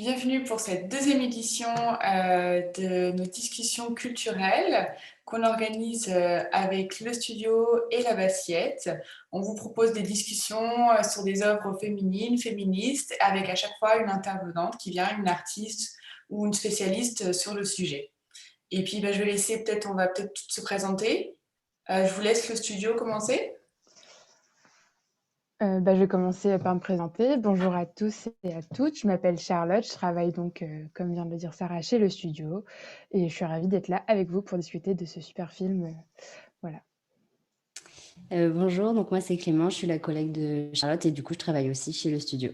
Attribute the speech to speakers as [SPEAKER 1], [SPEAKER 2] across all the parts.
[SPEAKER 1] Bienvenue pour cette deuxième édition de nos discussions culturelles qu'on organise avec le studio et la Bassiette. On vous propose des discussions sur des œuvres féminines, féministes, avec à chaque fois une intervenante qui vient, une artiste ou une spécialiste sur le sujet. Et puis je vais laisser on va peut-être toutes se présenter. Je vous laisse le studio commencer.
[SPEAKER 2] Je vais commencer par me présenter. Bonjour à tous et à toutes. Je m'appelle Charlotte. Je travaille donc, comme vient de le dire Sarah, chez le studio. Et je suis ravie d'être là avec vous pour discuter de ce super film. Voilà.
[SPEAKER 3] Bonjour, donc moi c'est Clément, je suis la collègue de Charlotte et du coup je travaille aussi chez le studio.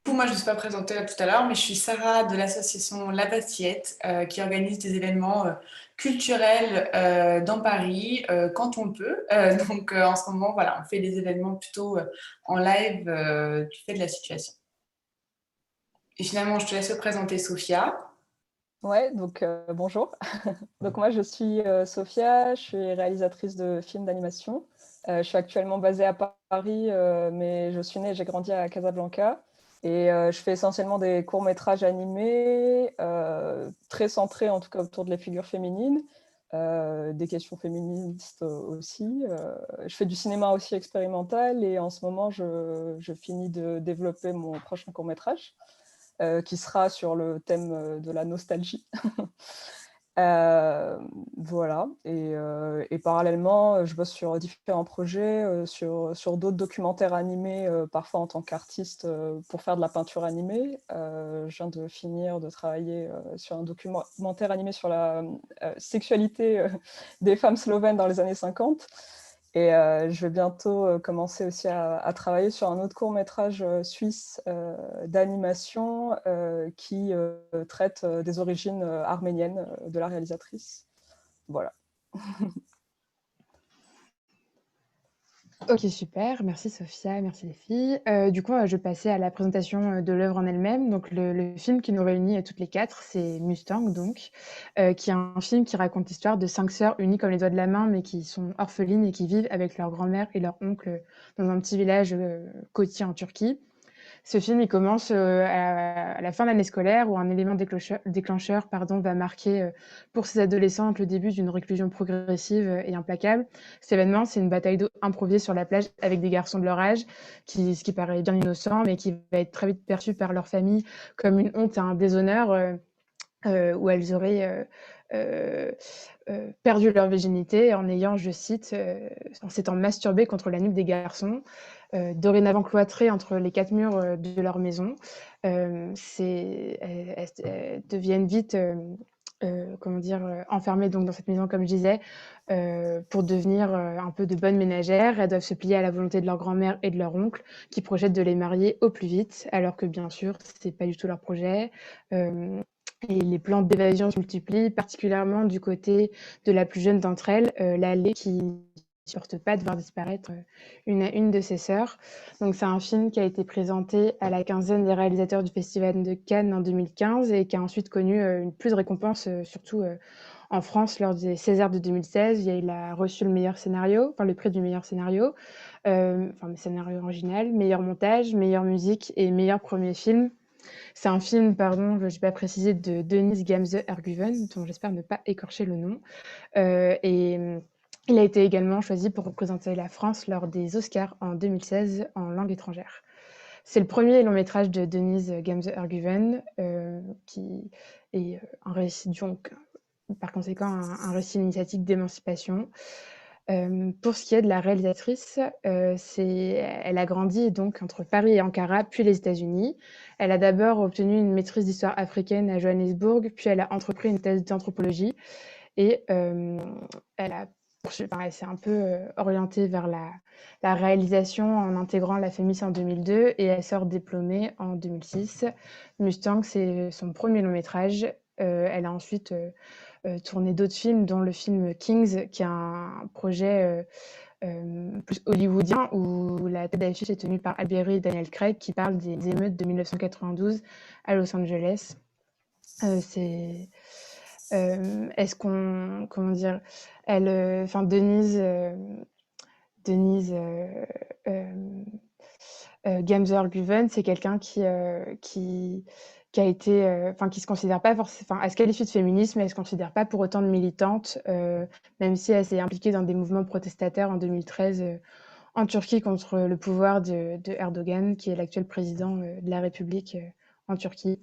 [SPEAKER 1] Moi, je ne me suis pas présentée là tout à l'heure, mais je suis Sarah de l'association La Bassiette, qui organise des événements culturels dans Paris quand on le peut. En ce moment, voilà, on fait des événements plutôt en live du fait de la situation. Et finalement, je te laisse présenter Sophia.
[SPEAKER 4] Ouais, donc bonjour. Donc moi je suis Sophia, je suis réalisatrice de films d'animation. Je suis actuellement basée à Paris, mais je suis née et j'ai grandi à Casablanca. Et je fais essentiellement des courts-métrages animés, très centrés en tout cas autour de les figures féminines, des questions féministes aussi. Je fais du cinéma aussi expérimental et en ce moment je finis de développer mon prochain court-métrage. Qui sera sur le thème de la nostalgie. Voilà. Et parallèlement, je bosse sur différents projets, sur d'autres documentaires animés, parfois en tant qu'artiste, pour faire de la peinture animée. Je viens de finir de travailler sur un documentaire animé sur la sexualité des femmes slovènes dans les années 50. Et je vais bientôt commencer aussi à travailler sur un autre court-métrage suisse d'animation qui traite des origines arméniennes de la réalisatrice. Voilà.
[SPEAKER 2] Ok, super. Merci Sophia, merci les filles. Du coup, je vais passer à la présentation de l'œuvre en elle-même. Donc, le film qui nous réunit toutes les quatre, c'est Mustang, donc, qui est un film qui raconte l'histoire de 5 sœurs unies comme les doigts de la main, mais qui sont orphelines et qui vivent avec leur grand-mère et leur oncle dans un petit village côtier en Turquie. Ce film, il commence à la fin de l'année scolaire où un élément déclencheur va marquer pour ces adolescentes le début d'une réclusion progressive et implacable. Cet événement, c'est une bataille d'eau improvisée sur la plage avec des garçons de leur âge, ce qui paraît bien innocent, mais qui va être très vite perçu par leur famille comme une honte et un déshonneur où elles auraient perdu leur virginité en ayant, je cite, en s'étant masturbées contre la nuque des garçons, dorénavant cloîtrées entre les 4 murs de leur maison. Elles deviennent vite enfermées donc dans cette maison, comme je disais, pour devenir un peu de bonnes ménagères. Elles doivent se plier à la volonté de leur grand-mère et de leur oncle, qui projettent de les marier au plus vite, alors que bien sûr, c'est pas du tout leur projet. Et les plans d'évasion se multiplient, particulièrement du côté de la plus jeune d'entre elles, Lalé, qui ne supporte pas de voir disparaître une à une de ses sœurs. Donc c'est un film qui a été présenté à la quinzaine des réalisateurs du Festival de Cannes en 2015 et qui a ensuite connu une plus de récompenses, surtout en France lors des Césars de 2016. Il a reçu le meilleur scénario, enfin le prix du meilleur scénario, le scénario original, meilleur montage, meilleure musique et meilleur premier film. C'est un film, pardon, je n'ai pas précisé, de Denise Gamze-Erguven, dont j'espère ne pas écorcher le nom. Il a été également choisi pour représenter la France lors des Oscars en 2016 en langue étrangère. C'est le premier long métrage de Denise Gamze-Erguven, qui est un récit, donc, par conséquent, un récit initiatique d'émancipation. Pour ce qui est de la réalisatrice, elle a grandi donc entre Paris et Ankara, puis les États-Unis. Elle a d'abord obtenu une maîtrise d'histoire africaine à Johannesburg, puis elle a entrepris une thèse d'anthropologie et elle s'est un peu orientée vers la réalisation en intégrant la FEMIS en 2002 et elle sort diplômée en 2006. Mustang, c'est son premier long métrage. Elle a ensuite tourné d'autres films, dont le film Kings, qui est un projet plus hollywoodien, où la tête d'affiche est tenue par Alberi et Daniel Craig, qui parle des émeutes de 1992 à Los Angeles. Est-ce qu'on, comment dire, Denise Gamzer-Guven, c'est quelqu'un qui a été, qui se considère pas forcément, elle se qualifie de féministe, mais elle se considère pas pour autant de militante, même si elle s'est impliquée dans des mouvements protestataires en 2013 en Turquie contre le pouvoir de Erdogan, qui est l'actuel président de la République en Turquie.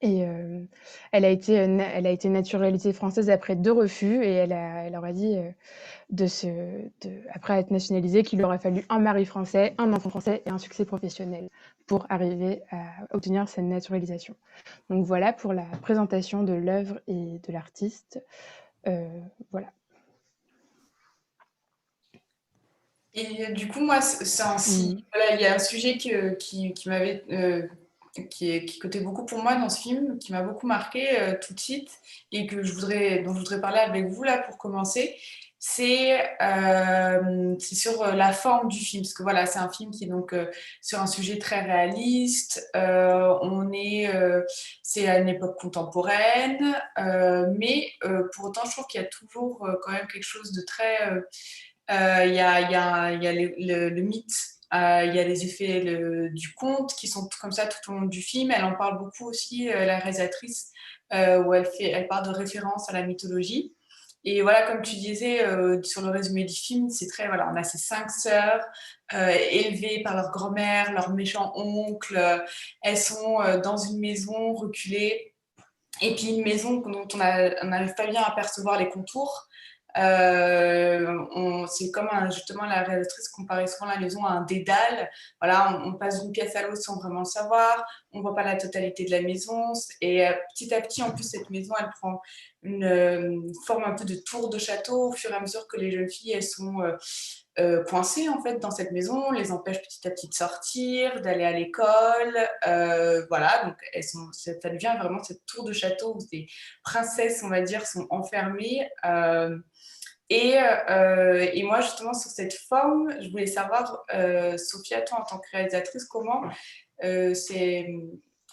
[SPEAKER 2] Et elle a été naturalisée française après 2 refus, et elle aurait dit après être nationalisée, qu'il lui aurait fallu un mari français, un enfant français et un succès professionnel pour arriver à obtenir cette naturalisation. Donc voilà pour la présentation de l'œuvre et de l'artiste. Voilà.
[SPEAKER 1] Et du coup, moi, voilà, il y a un sujet qui m'avait, qui cotait beaucoup pour moi dans ce film, qui m'a beaucoup marqué tout de suite, et dont je voudrais parler avec vous là pour commencer. C'est sur la forme du film, parce que voilà, c'est un film qui est donc sur un sujet très réaliste. C'est à une époque contemporaine, mais pour autant, je trouve qu'il y a toujours quand même quelque chose de très il y a le mythe, il y a les effets du conte qui sont comme ça tout au long du film. Elle en parle beaucoup aussi, la réalisatrice, où elle parle de référence à la mythologie. Et voilà, comme tu disais sur le résumé du film, c'est très, voilà, on a ces 5 sœurs élevées par leur grand-mère, leur méchant oncle. Elles sont dans une maison reculée, et puis une maison dont on n'arrive pas bien à percevoir les contours. C'est comme justement la réalisatrice comparait souvent la maison à un dédale. Voilà, on passe d'une pièce à l'autre sans vraiment le savoir. On ne voit pas la totalité de la maison. Et petit à petit, en plus, cette maison, elle prend une forme un peu de tour de château au fur et à mesure que les jeunes filles, elles sont coincées en fait dans cette maison. On les empêche petit à petit de sortir, d'aller à l'école. Voilà, donc ça devient vraiment cette tour de château où des princesses, on va dire, sont enfermées. Et moi, justement, sur cette forme, je voulais savoir, Sophia, toi, en tant que réalisatrice, comment c'est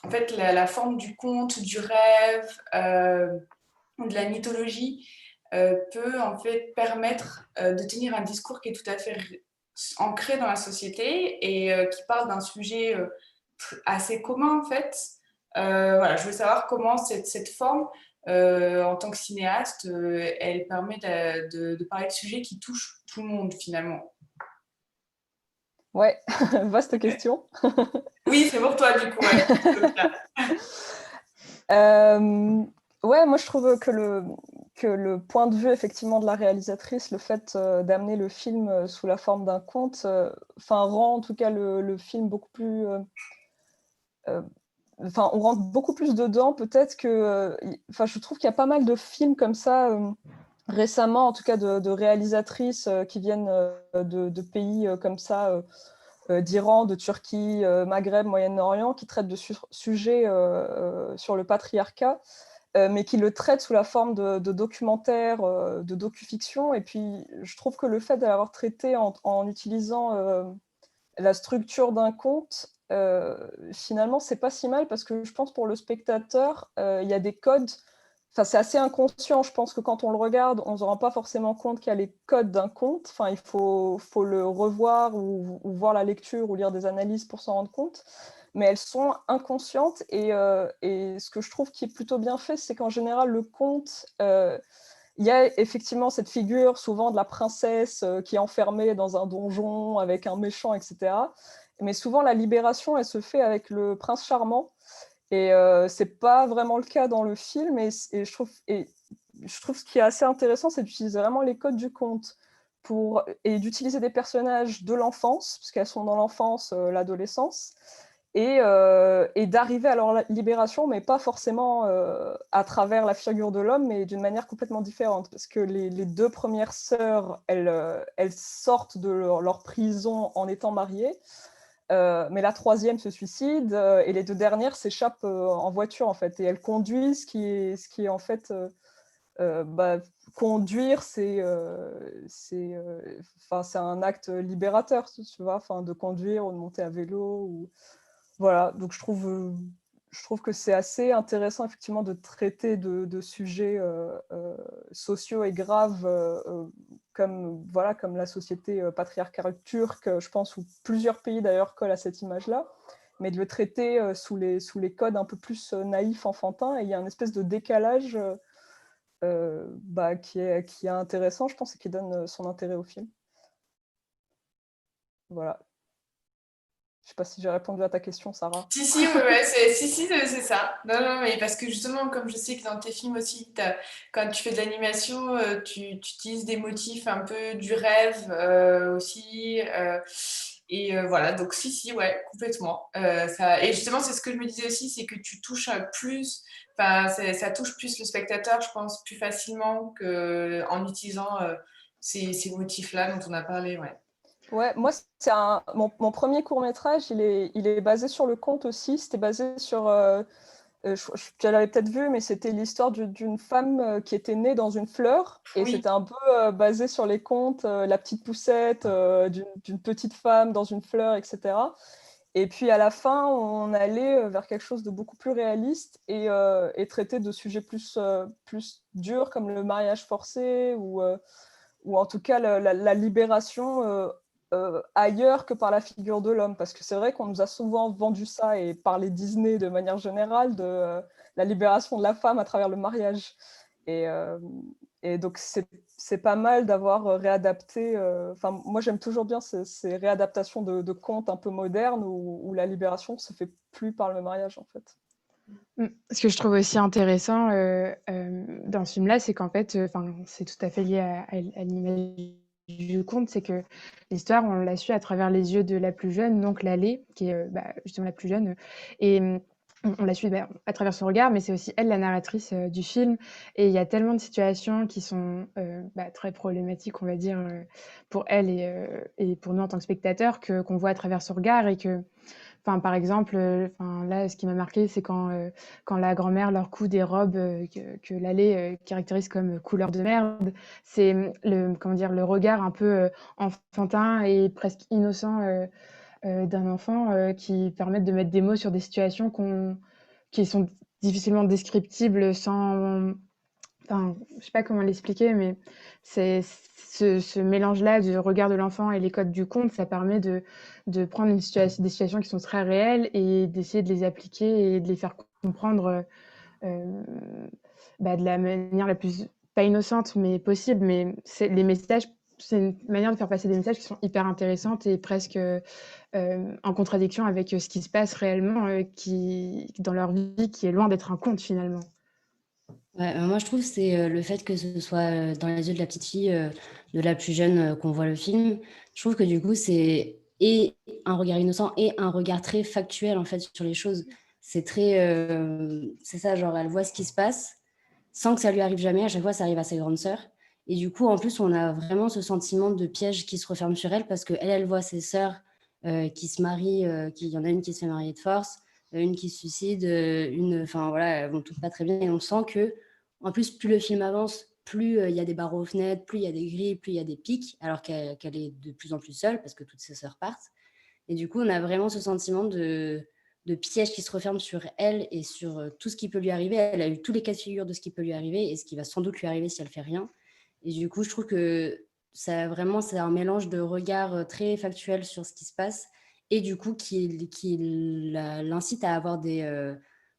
[SPEAKER 1] en fait la forme du conte, du rêve, de la mythologie peut en fait permettre de tenir un discours qui est tout à fait ancré dans la société et qui parle d'un sujet assez commun en fait. Voilà, je veux savoir comment cette forme, en tant que cinéaste, elle permet de parler de sujets qui touchent tout le monde finalement.
[SPEAKER 4] Ouais, vaste question.
[SPEAKER 1] Oui, c'est pour toi du coup. Ouais.
[SPEAKER 4] Ouais, moi je trouve que le point de vue effectivement de la réalisatrice, le fait d'amener le film sous la forme d'un conte, rend en tout cas le film beaucoup plus... on rentre beaucoup plus dedans peut-être que... je trouve qu'il y a pas mal de films comme ça, récemment en tout cas de réalisatrices qui viennent de pays comme ça, d'Iran, de Turquie, Maghreb, Moyen-Orient, qui traitent de sujets sur le patriarcat, mais qui le traitent sous la forme de documentaires, de docu-fiction. Et puis, je trouve que le fait d'avoir traité en utilisant la structure d'un conte, finalement, c'est pas si mal, parce que je pense pour le spectateur, il y a des codes. C'est assez inconscient. Je pense que quand on le regarde, on ne se rend pas forcément compte qu'il y a les codes d'un conte. Il faut le revoir ou voir la lecture ou lire des analyses pour s'en rendre compte. Mais elles sont inconscientes. Et ce que je trouve qui est plutôt bien fait, c'est qu'en général, le conte, il y a effectivement cette figure souvent de la princesse qui est enfermée dans un donjon avec un méchant, etc. Mais souvent, la libération, elle se fait avec le prince charmant. Et c'est pas vraiment le cas dans le film. Et je trouve ce qui est assez intéressant, c'est d'utiliser vraiment les codes du conte et d'utiliser des personnages de l'enfance, puisqu'elles sont dans l'enfance, l'adolescence, et d'arriver à leur libération, mais pas forcément à travers la figure de l'homme, mais d'une manière complètement différente. Parce que les 2 premières sœurs, elles sortent de leur prison en étant mariées. Mais la 3e se suicide, et les 2 dernières s'échappent en voiture, en fait. Et elles conduisent, ce qui est en fait... conduire, c'est un acte libérateur, tu vois, de conduire ou de monter à vélo. Voilà, donc je trouve que c'est assez intéressant, effectivement, de traiter de sujets sociaux et graves voilà, comme la société patriarcale turque, je pense, où plusieurs pays d'ailleurs collent à cette image-là, mais de le traiter sous les codes un peu plus naïfs, enfantins, et il y a une espèce de décalage qui est intéressant, je pense, et qui donne son intérêt au film. Voilà. Je ne sais pas si j'ai répondu à ta question, Sarah.
[SPEAKER 1] Si, ouais, c'est ça. Non, mais parce que justement, comme je sais que dans tes films aussi, quand tu fais de l'animation, tu utilises des motifs un peu du rêve aussi. Voilà, donc ouais, complètement. Et justement, c'est ce que je me disais aussi, c'est que tu touches plus, enfin, ça touche plus le spectateur, je pense, plus facilement qu'en utilisant ces motifs-là dont on a parlé, ouais.
[SPEAKER 4] Ouais, moi, c'est mon premier court-métrage, il est basé sur le conte aussi. C'était basé sur, tu l'avais peut-être vu, mais c'était l'histoire d'une femme qui était née dans une fleur. Et
[SPEAKER 1] Oui.
[SPEAKER 4] c'était un peu basé sur les contes, la petite poussette d'une petite femme dans une fleur, etc. Et puis à la fin, on allait vers quelque chose de beaucoup plus réaliste et traiter de sujets plus durs comme le mariage forcé ou en tout cas la libération ailleurs que par la figure de l'homme. Parce que c'est vrai qu'on nous a souvent vendu ça, et par les Disney de manière générale, de la libération de la femme à travers le mariage. Et donc c'est pas mal d'avoir réadapté. Moi j'aime toujours bien ces réadaptations de contes un peu modernes où la libération se fait plus par le mariage en fait.
[SPEAKER 2] Ce que je trouve aussi intéressant dans ce film-là, c'est qu'en fait, c'est tout à fait lié à l'image du conte, c'est que l'histoire, on l'a su à travers les yeux de la plus jeune, donc Lalé, qui est justement la plus jeune. Et on l'a su à travers son regard, mais c'est aussi elle la narratrice du film. Et il y a tellement de situations qui sont très problématiques, on va dire, pour elle et pour nous en tant que spectateurs, qu'on voit à travers son regard et que. Enfin, par exemple, là, ce qui m'a marqué, c'est quand la grand-mère leur coud des robes que Lalé caractérise comme couleur de merde. C'est le regard un peu enfantin et presque innocent d'un enfant qui permettent de mettre des mots sur des situations qui sont difficilement descriptibles sans. Enfin, je sais pas comment l'expliquer, mais c'est ce mélange-là du regard de l'enfant et les codes du conte, ça permet de prendre des situations qui sont très réelles et d'essayer de les appliquer et de les faire comprendre de la manière la plus, pas innocente, mais possible. Mais les messages, c'est une manière de faire passer des messages qui sont hyper intéressantes et presque en contradiction avec ce qui se passe réellement dans leur vie, qui est loin d'être un conte finalement.
[SPEAKER 3] Ouais, moi, je trouve que c'est le fait que ce soit dans les yeux de la petite fille, de la plus jeune, qu'on voit le film. Je trouve que du coup, c'est et un regard innocent et un regard très factuel en fait sur les choses. C'est c'est ça, genre elle voit ce qui se passe sans que ça lui arrive jamais. À chaque fois, ça arrive à ses grandes sœurs. Et du coup, en plus, on a vraiment ce sentiment de piège qui se referme sur elle parce qu'elle voit ses sœurs qui se marient, il y en a une qui se fait marier de force, une qui se suicide, enfin voilà, elles vont toutes pas très bien. Et on sent que, en plus, plus le film avance, plus il y a des barreaux aux fenêtres, plus il y a des grilles, plus il y a des pics, alors qu'elle est de plus en plus seule parce que toutes ses sœurs partent. Et du coup, on a vraiment ce sentiment de piège qui se referme sur elle et sur tout ce qui peut lui arriver. Elle a eu tous les cas de figure de ce qui peut lui arriver et ce qui va sans doute lui arriver si elle fait rien. Et du coup, je trouve que c'est un mélange de regards très factuels sur ce qui se passe et du coup qui l'incite à avoir des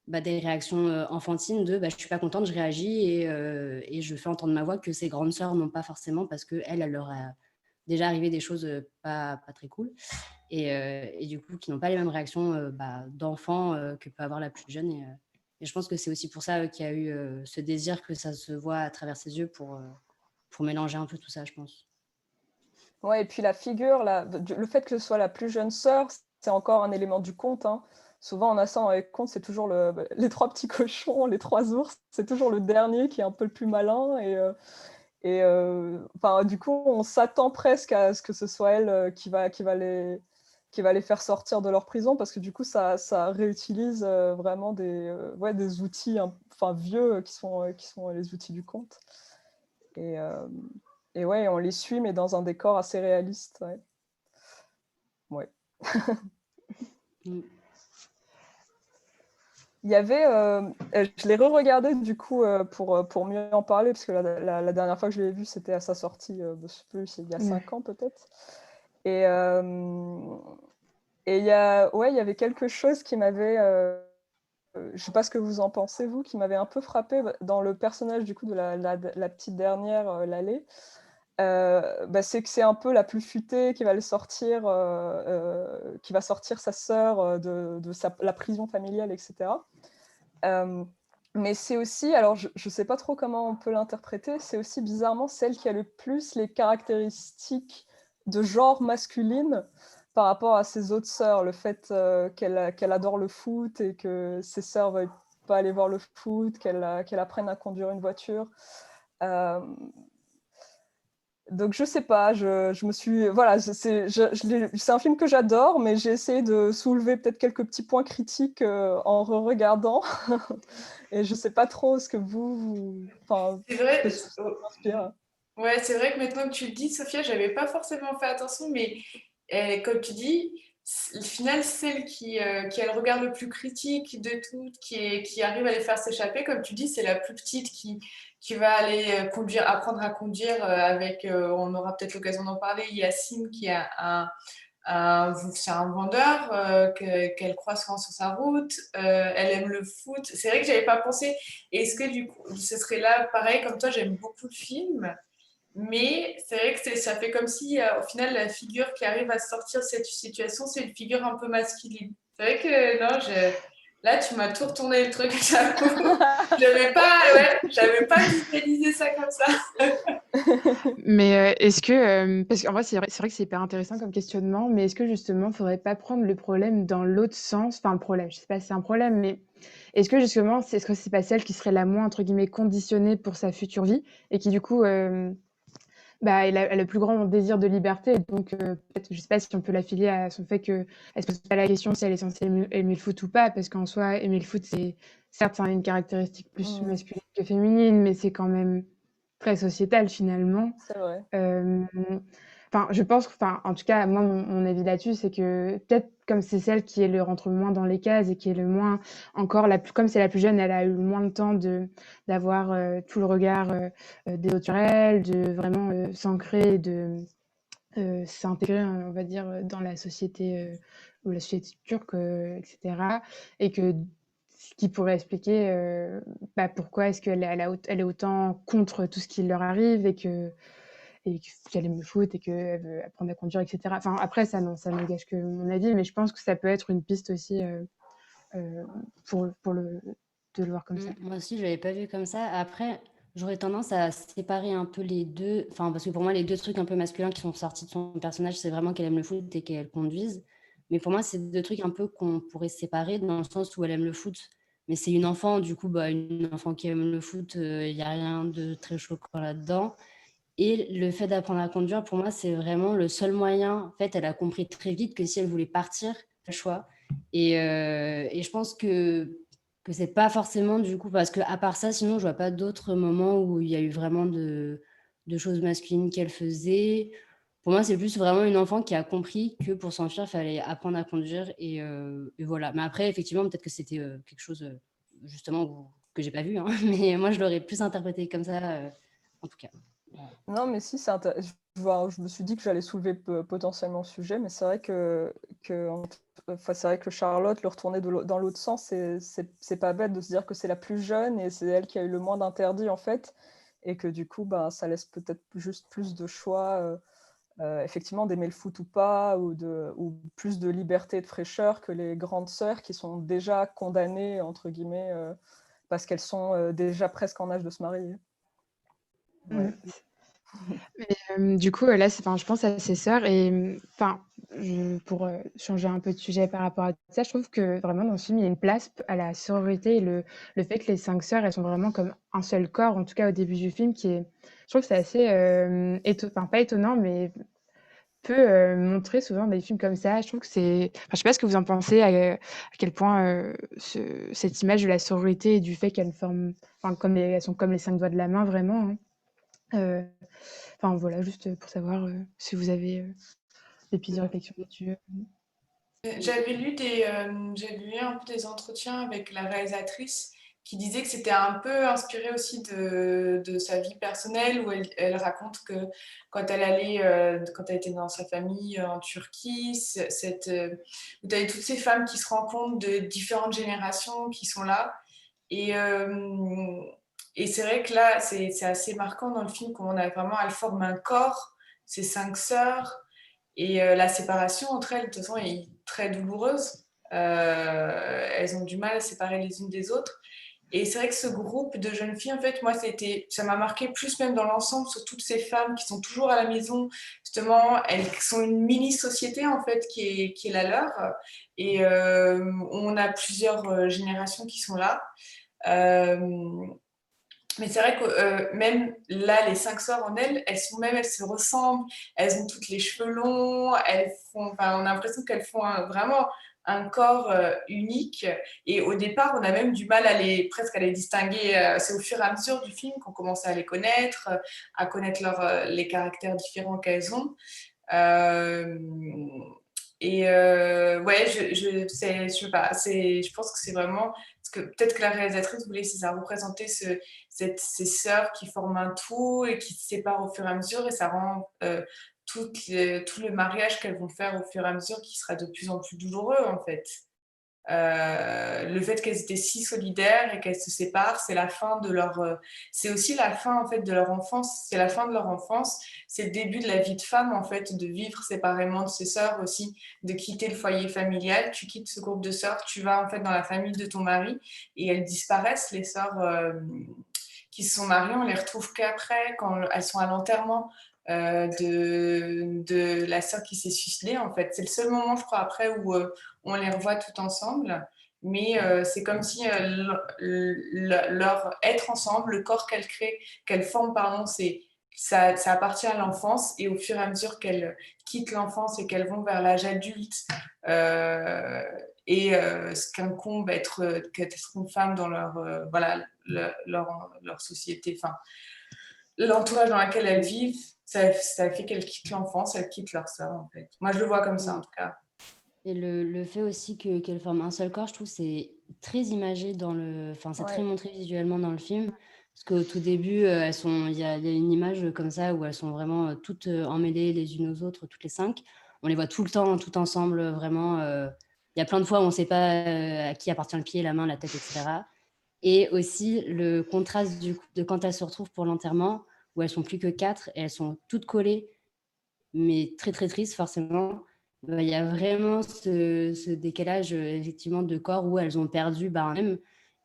[SPEAKER 3] réactions enfantines de je suis pas contente, je réagis et je fais entendre ma voix que ses grandes sœurs n'ont pas forcément parce qu'elle leur a déjà arrivé des choses pas très cool et du coup qui n'ont pas les mêmes réactions d'enfants que peut avoir la plus jeune et je pense que c'est aussi pour ça qu'il y a eu ce désir que ça se voit à travers ses yeux pour mélanger un peu tout ça, je pense.
[SPEAKER 4] Ouais, et puis la figure, le fait que ce soit la plus jeune sœur, c'est encore un élément du conte, hein. Souvent, on a ça dans les contes, c'est toujours les trois petits cochons, les trois ours, c'est toujours le dernier qui est un peu le plus malin. Du coup, on s'attend presque à ce que ce soit elle qui va les faire sortir de leur prison, parce que du coup, ça réutilise vraiment des outils vieux qui sont les outils du conte. Et ouais, on les suit, mais dans un décor assez réaliste. Ouais.
[SPEAKER 3] Mm.
[SPEAKER 4] Il y avait, je l'ai re-regardé du coup pour mieux en parler, parce que la dernière fois que je l'ai vu, c'était à sa sortie, je sais plus, il y a 5 ans peut-être. Et il y avait quelque chose qui m'avait, je sais pas ce que vous en pensez vous, qui m'avait un peu frappé dans le personnage du coup de la petite dernière, Lalé. C'est que c'est un peu la plus futée qui va qui va sortir sa sœur de la prison familiale, etc. Mais c'est aussi, alors je sais pas trop comment on peut l'interpréter, c'est aussi bizarrement celle qui a le plus les caractéristiques de genre masculine par rapport à ses autres sœurs. Le fait qu'elle adore le foot et que ses sœurs veuillent pas aller voir le foot, qu'elle apprenne à conduire une voiture. Donc je sais pas, je me suis, voilà, c'est un film que j'adore, mais j'ai essayé de soulever peut-être quelques petits points critiques en re-regardant. Et je sais pas trop ce que enfin,
[SPEAKER 1] C'est vrai,
[SPEAKER 4] ce que ça m'inspire.
[SPEAKER 1] ouais, c'est vrai que maintenant que tu le dis, Sophia, j'avais pas forcément fait attention, mais comme tu dis, au final, celle qui a le regard le plus critique de toutes, qui arrive à les faire s'échapper, comme tu dis, c'est la plus petite qui va aller conduire, apprendre à conduire avec, on aura peut-être l'occasion d'en parler, Yacine, qui a c'est un vendeur qu'elle croise souvent sur sa route. Elle aime le foot. C'est vrai que j'avais pas pensé. Est-ce que du coup, ce serait là, pareil, comme toi, j'aime beaucoup le film. Mais c'est vrai que ça fait comme si, au final, la figure qui arrive à sortir de cette situation, c'est une figure un peu masculine. C'est vrai que non, là, tu m'as tout retourné le truc, j'avoue. J'avais pas visualisé ça comme ça.
[SPEAKER 2] Mais est-ce que, parce qu'en vrai, c'est vrai que c'est hyper intéressant comme questionnement, mais est-ce que justement, il ne faudrait pas prendre le problème dans l'autre sens? Enfin, le problème, je sais pas si c'est un problème, mais est-ce que justement, est-ce que c'est pas celle qui serait la moins, entre guillemets, «conditionnée» pour sa future vie et qui du coup, elle a le plus grand désir de liberté et donc peut-être, je sais pas si on peut l'affilier à son fait qu'elle se pose pas la question si elle est censée aimer le foot ou pas, parce qu'en soi, aimer le foot, c'est certes, ça a une caractéristique plus masculine que féminine, mais c'est quand même très sociétal finalement.
[SPEAKER 4] C'est vrai.
[SPEAKER 2] Enfin, je pense, enfin, en tout cas, moi, mon avis là-dessus, c'est que peut-être comme c'est celle qui le rentre moins dans les cases et qui est le moins encore la plus, comme c'est la plus jeune, elle a eu le moins de temps d'avoir tout le regard des autres sur elle, de vraiment s'ancrer, de s'intégrer, on va dire, dans la société ou la société turque, etc. Et que ce qui pourrait expliquer pourquoi est-ce elle est autant contre tout ce qui leur arrive et qu'elle aime le foot et qu'elle veut apprendre à conduire, etc. Enfin, après, ça n'engage que mon avis, mais je pense que ça peut être une piste aussi de le voir comme ça.
[SPEAKER 3] Moi aussi, je l'avais pas vu comme ça. Après, j'aurais tendance à séparer un peu les deux. Enfin, parce que pour moi, les deux trucs un peu masculins qui sont sortis de son personnage, c'est vraiment qu'elle aime le foot et qu'elle conduise. Mais pour moi, c'est deux trucs un peu qu'on pourrait séparer dans le sens où elle aime le foot. Mais c'est une enfant, du coup, une enfant qui aime le foot, il n'y a rien de très choquant là-dedans. Et le fait d'apprendre à conduire, pour moi, c'est vraiment le seul moyen. En fait, elle a compris très vite que si elle voulait partir, le choix. Et je pense que c'est pas forcément du coup, parce que à part ça, sinon, je vois pas d'autres moments où il y a eu vraiment de choses masculines qu'elle faisait. Pour moi, c'est plus vraiment une enfant qui a compris que pour s'enfuir, il fallait apprendre à conduire. Et voilà. Mais après, effectivement, peut-être que c'était quelque chose, justement, que j'ai pas vu. Hein. Mais moi, je l'aurais plus interprété comme ça, en tout cas.
[SPEAKER 4] Non, mais si, je me suis dit que j'allais soulever potentiellement le sujet, mais c'est vrai c'est vrai que Charlotte, le retourner dans l'autre sens, c'est pas bête de se dire que c'est la plus jeune et c'est elle qui a eu le moins d'interdits, en fait, et que du coup, ça laisse peut-être juste plus de choix, effectivement, d'aimer le foot ou pas, ou plus de liberté et de fraîcheur que les grandes sœurs qui sont déjà condamnées, entre guillemets, parce qu'elles sont déjà presque en âge de se marier.
[SPEAKER 2] Mm.
[SPEAKER 3] Ouais.
[SPEAKER 2] Mais du coup, là, enfin, je pense à ses sœurs et enfin, pour changer un peu de sujet par rapport à ça, je trouve que vraiment dans le film, il y a une place à la sororité et le fait que les 5 sœurs, elles sont vraiment comme un seul corps, en tout cas au début du film, je trouve que c'est assez, enfin, pas étonnant, mais peu montré souvent dans des films comme ça. Je trouve que enfin, je sais pas ce que vous en pensez, à quel point cette image de la sororité et du fait qu'elles forment, enfin, elles sont comme les 5 doigts de la main, vraiment. Hein. Enfin voilà, juste pour savoir si vous avez des pistes de réflexion là-dessus.
[SPEAKER 1] J'avais lu un peu des entretiens avec la réalisatrice qui disait que c'était un peu inspiré aussi de sa vie personnelle où elle raconte que quand elle était dans sa famille en Turquie, où tu avais toutes ces femmes qui se rencontrent de différentes générations qui sont là. Et, euh, et c'est vrai que là, c'est assez marquant dans le film qu'on a vraiment, elles forment un corps, ces 5 sœurs. Et la séparation entre elles, de toute façon, est très douloureuse. Elles ont du mal à se séparer les unes des autres. Et c'est vrai que ce groupe de jeunes filles, en fait, moi, ça m'a marqué plus même dans l'ensemble sur toutes ces femmes qui sont toujours à la maison. Justement, elles sont une mini-société, en fait, qui est la leur. Et on a plusieurs générations qui sont là. Euh, mais c'est vrai que même là, les 5 sœurs en elles se ressemblent, elles ont toutes les cheveux longs, enfin, on a l'impression qu'elles font vraiment un corps unique. Et au départ, on a même du mal presque à les distinguer. C'est au fur et à mesure du film qu'on commence à les connaître, à connaître les caractères différents qu'elles ont. Euh, ouais, je sais pas, je pense que c'est vraiment, parce que peut-être que la réalisatrice voulait, c'est ça, représenter ces sœurs qui forment un tout et qui se séparent au fur et à mesure et ça rend tout le mariage qu'elles vont faire au fur et à mesure qui sera de plus en plus douloureux en fait. Le fait qu'elles étaient si solidaires et qu'elles se séparent, c'est la fin de c'est aussi la fin en fait de leur enfance. C'est la fin de leur enfance. C'est le début de la vie de femme en fait, de vivre séparément de ses sœurs aussi, de quitter le foyer familial. Tu quittes ce groupe de sœurs, tu vas en fait dans la famille de ton mari et elles disparaissent les sœurs qui se sont mariées. On les retrouve qu'après quand elles sont à l'enterrement. De la sœur qui s'est suicidée en fait. C'est le seul moment, je crois, après où on les revoit tout ensemble, mais c'est comme si leur être ensemble, le corps qu'elles créent, qu'elles forment, pardon, ça appartient à l'enfance et au fur et à mesure qu'elles quittent l'enfance et qu'elles vont vers l'âge adulte euh, ce qu'incombe qu'être une femme dans voilà, leur société, enfin, l'entourage dans lequel elles vivent, ça fait qu'elles quittent l'enfance, elles quittent leur sœur en fait. Moi je le vois comme ça en tout cas.
[SPEAKER 3] Et le fait aussi qu'elles forment un seul corps, je trouve c'est très imagé enfin c'est très
[SPEAKER 4] Ouais.
[SPEAKER 3] montré visuellement dans le film. Parce qu'au tout début, il y a une image comme ça où elles sont vraiment toutes emmêlées les unes aux autres, toutes les 5. On les voit tout le temps, tout ensemble, vraiment. Il y a plein de fois où on ne sait pas à qui appartient le pied, la main, la tête, etc. Et aussi le contraste de quand elles se retrouvent pour l'enterrement, où elles sont plus que 4 et elles sont toutes collées, mais très très tristes forcément. Il y a vraiment ce décalage effectivement de corps où elles ont perdu un même.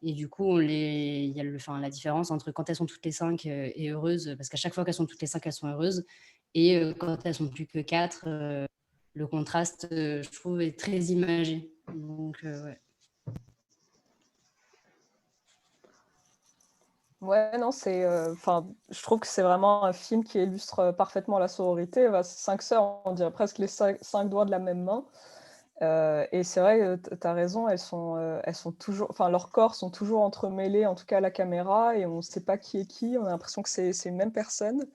[SPEAKER 3] Et du coup, il y a la différence entre quand elles sont toutes les 5 et heureuses, parce qu'à chaque fois qu'elles sont toutes les 5, elles sont heureuses, et quand elles sont plus que 4, le contraste, je trouve, est très imagé. Donc, ouais.
[SPEAKER 4] Ouais, non, je trouve que c'est vraiment un film qui illustre parfaitement la sororité. Bah, ces 5 sœurs, on dirait presque les 5 doigts de la même main. Et c'est vrai, tu as raison, elles sont toujours, enfin, leurs corps sont toujours entremêlés, en tout cas à la caméra, et on ne sait pas qui est qui. On a l'impression que c'est une même personne.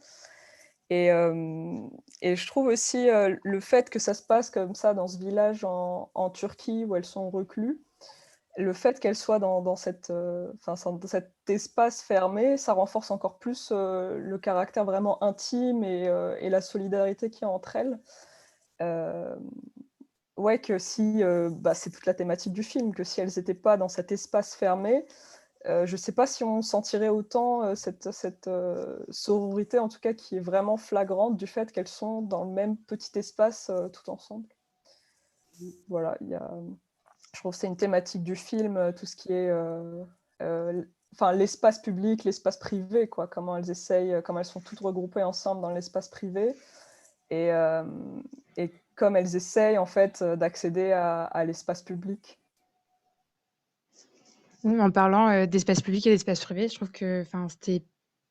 [SPEAKER 4] Et, et je trouve aussi le fait que ça se passe comme ça dans ce village en Turquie où elles sont recluses, le fait qu'elles soient dans dans cet espace fermé, ça renforce encore plus le caractère vraiment intime et la solidarité qu'il y a entre elles. Euh, ouais, que si, c'est toute la thématique du film, que si elles n'étaient pas dans cet espace fermé, je ne sais pas si on sentirait autant cette sororité, en tout cas, qui est vraiment flagrante du fait qu'elles sont dans le même petit espace tout ensemble. Voilà, je trouve que c'est une thématique du film, tout ce qui est l'espace public, l'espace privé, quoi, comment elles sont toutes regroupées ensemble dans l'espace privé. Et comme elles essayent en fait d'accéder à l'espace public.
[SPEAKER 2] En parlant d'espace public et d'espace privé, je trouve que c'était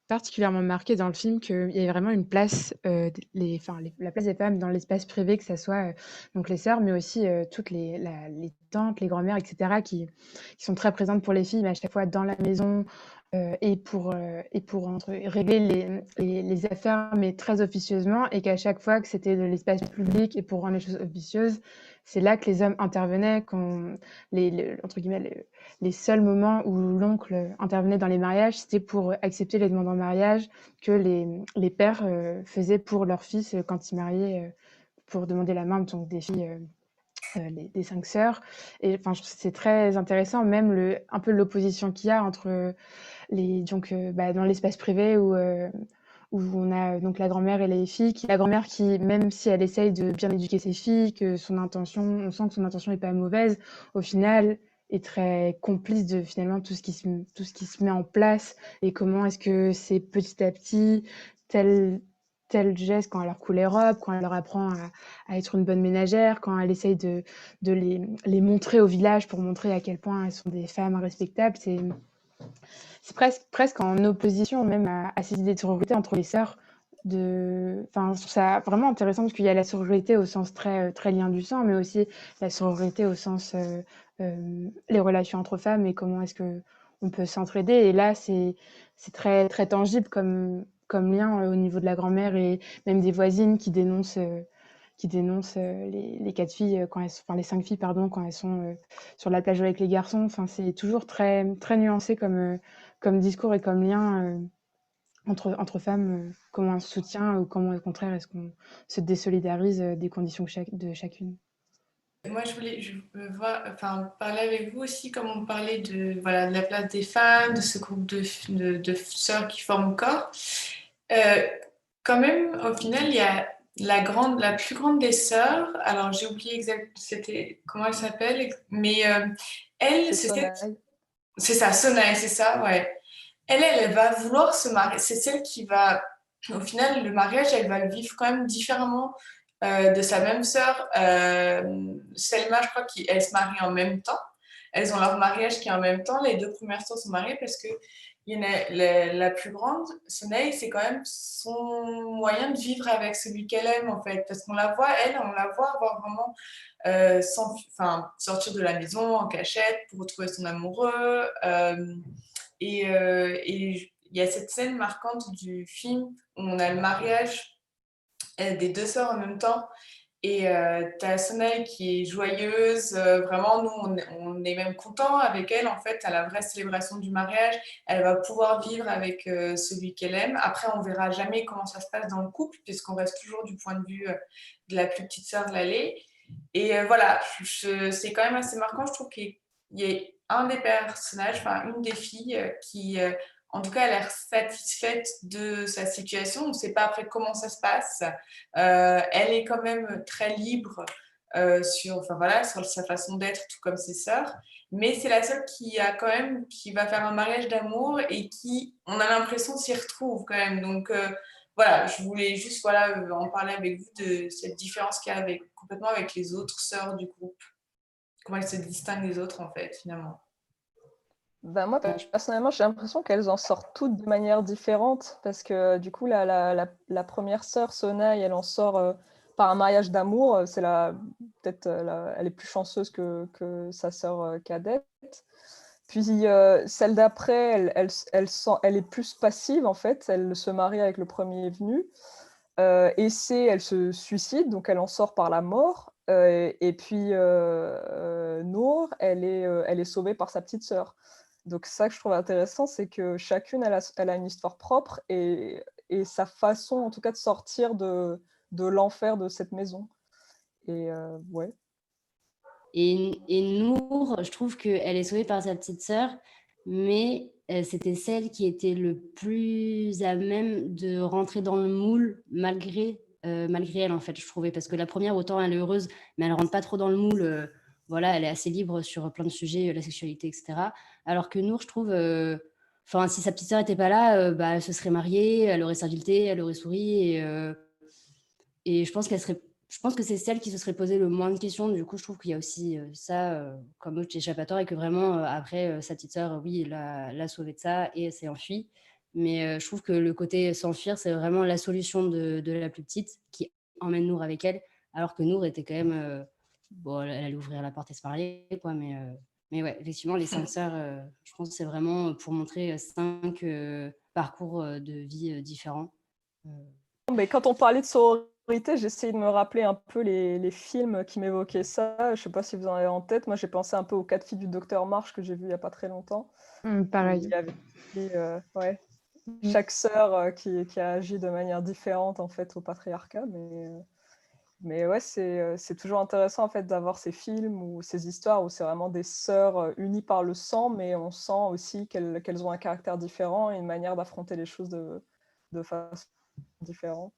[SPEAKER 2] particulièrement marqué dans le film qu'il y avait vraiment une place, la place des femmes dans l'espace privé, que ça soit donc les sœurs, mais aussi toutes les tantes, les grand-mères, etc., qui sont très présentes pour les filles, mais à chaque fois dans la maison et pour régler les affaires, mais très officieusement, et qu'à chaque fois que c'était de l'espace public et pour rendre les choses officieuses, c'est là que les hommes intervenaient, quand entre guillemets, les seuls moments où l'oncle intervenait dans les mariages, c'était pour accepter les demandes en mariage que les pères faisaient pour leurs fils quand ils mariaient, pour demander la main donc des filles, des 5 sœurs. Et enfin, je trouve que c'est très intéressant, même un peu l'opposition qu'il y a entre dans l'espace privé où on a donc la grand-mère et les filles. La grand-mère qui, même si elle essaye de bien éduquer ses filles, on sent que son intention n'est pas mauvaise, au final est très complice de finalement tout ce qui se met en place, et comment est-ce que c'est petit à petit tel geste, quand elle leur coud les robes, quand elle leur apprend à être une bonne ménagère, quand elle essaye de les montrer au village pour montrer à quel point elles sont des femmes respectables. C'est presque en opposition même à cette idée de sororité entre les sœurs. Enfin, je trouve ça vraiment intéressant, parce qu'il y a la sororité au sens très, très lien du sang, mais aussi la sororité au sens les relations entre femmes et comment est-ce qu'on peut s'entraider. Et là, c'est très, très tangible comme lien au niveau de la grand-mère et même des voisines qui dénoncent les 4 filles, enfin les 5 filles, pardon, quand elles sont sur la plage avec les garçons. Enfin, c'est toujours très, très nuancé comme discours et comme lien entre femmes, comment on se soutient ou comment, au contraire, est-ce qu'on se désolidarise des conditions de chacune.
[SPEAKER 1] Moi, je veux parler avec vous aussi, comme on parlait voilà, de la place des femmes, de ce groupe de sœurs qui forment corps. Euh, Quand même, au final, il y a la plus grande des sœurs. Alors, j'ai oublié c'était comment elle s'appelle, mais elle,
[SPEAKER 4] C'est
[SPEAKER 1] c'est celle,
[SPEAKER 4] Sonaï.
[SPEAKER 1] c'est ça, Sonae, c'est ça, ouais. Elle va vouloir se marier. C'est celle qui va, au final, le mariage, elle va le vivre quand même différemment de sa même sœur. Selma, je crois qu'elles se marient en même temps. Elles ont leur mariage qui est en même temps. Les deux premières sœurs sont mariées parce que il y en a, la plus grande, Sonaï, c'est quand même son moyen de vivre avec celui qu'elle aime, en fait. Parce qu'on la voit, on la voit avoir vraiment sortir de la maison en cachette pour retrouver son amoureux. Et il y a cette scène marquante du film où on a le mariage des deux sœurs en même temps. Et tu as Sonaï qui est joyeuse. Vraiment, nous, on est même content avec elle, en fait, à la vraie célébration du mariage. Elle va pouvoir vivre avec celui qu'elle aime. Après, on verra jamais comment ça se passe dans le couple, puisqu'on reste toujours du point de vue de la plus petite sœur de l'allée. Et voilà, c'est quand même assez marquant. Je trouve qu'il y a un des personnages, enfin une des filles, qui, en tout cas, a l'air satisfaite de sa situation. On ne sait pas après comment ça se passe. Elle est quand même très libre sur sa façon d'être, tout comme ses sœurs. Mais c'est la seule qui va faire un mariage d'amour et qui, on a l'impression, s'y retrouve quand même. Donc, voilà, je voulais juste en parler avec vous de cette différence qu'il y a complètement avec les autres sœurs du groupe. Comment elles se distinguent des autres, en fait, finalement.
[SPEAKER 4] Ben moi, personnellement, j'ai l'impression qu'elles en sortent toutes de manière différente, parce que du coup, la première sœur, Sonaï, elle en sort par un mariage d'amour. Peut-être elle est plus chanceuse que sa sœur cadette. Puis celle d'après, elle est plus passive, en fait. Elle se marie avec le premier venu. Elle se suicide, donc elle en sort par la mort. Et puis Nour, elle est sauvée par sa petite sœur. Donc ça que je trouve intéressant, c'est que chacune, elle a une histoire propre et sa façon, en tout cas, de sortir de l'enfer de cette maison. Et ouais.
[SPEAKER 3] Et Nour, je trouve qu'elle est sauvée par sa petite sœur, mais c'était celle qui était le plus à même de rentrer dans le moule malgré elle, en fait, je trouvais. Parce que la première, autant elle est heureuse, mais elle ne rentre pas trop dans le moule. Voilà, elle est assez libre sur plein de sujets, la sexualité, etc. Alors que Nour, je trouve, si sa petite sœur n'était pas là, elle se serait mariée, elle aurait s'invité, elle aurait souri. Et je pense que c'est celle qui se serait posé le moins de questions. Du coup, je trouve qu'il y a aussi ça comme autre échappatoire, et que vraiment, après, sa petite sœur, oui, l'a sauvée de ça et elle s'est enfuie. Mais je trouve que le côté s'enfuir, c'est vraiment la solution de la plus petite qui emmène Nour avec elle, alors que Nour était quand même... elle allait ouvrir la porte et se marier, quoi. Mais ouais, effectivement, les 5 sœurs, je pense que c'est vraiment pour montrer 5 parcours de vie différents.
[SPEAKER 4] Mais quand on parlait de sororité, j'ai essayé de me rappeler un peu les films qui m'évoquaient ça. Je sais pas si vous en avez en tête. Moi, j'ai pensé un peu aux 4 filles du docteur March que j'ai vu il y a pas très longtemps, où il
[SPEAKER 2] Pareil.
[SPEAKER 4] y avait ouais,
[SPEAKER 2] Mmh.
[SPEAKER 4] chaque sœur, qui a agi de manière différente, en fait, au patriarcat. Mais ouais, c'est toujours intéressant, en fait, d'avoir ces films ou ces histoires où c'est vraiment des sœurs, unies par le sang, mais on sent aussi qu'elles ont un caractère différent et une manière d'affronter les choses de façon différente.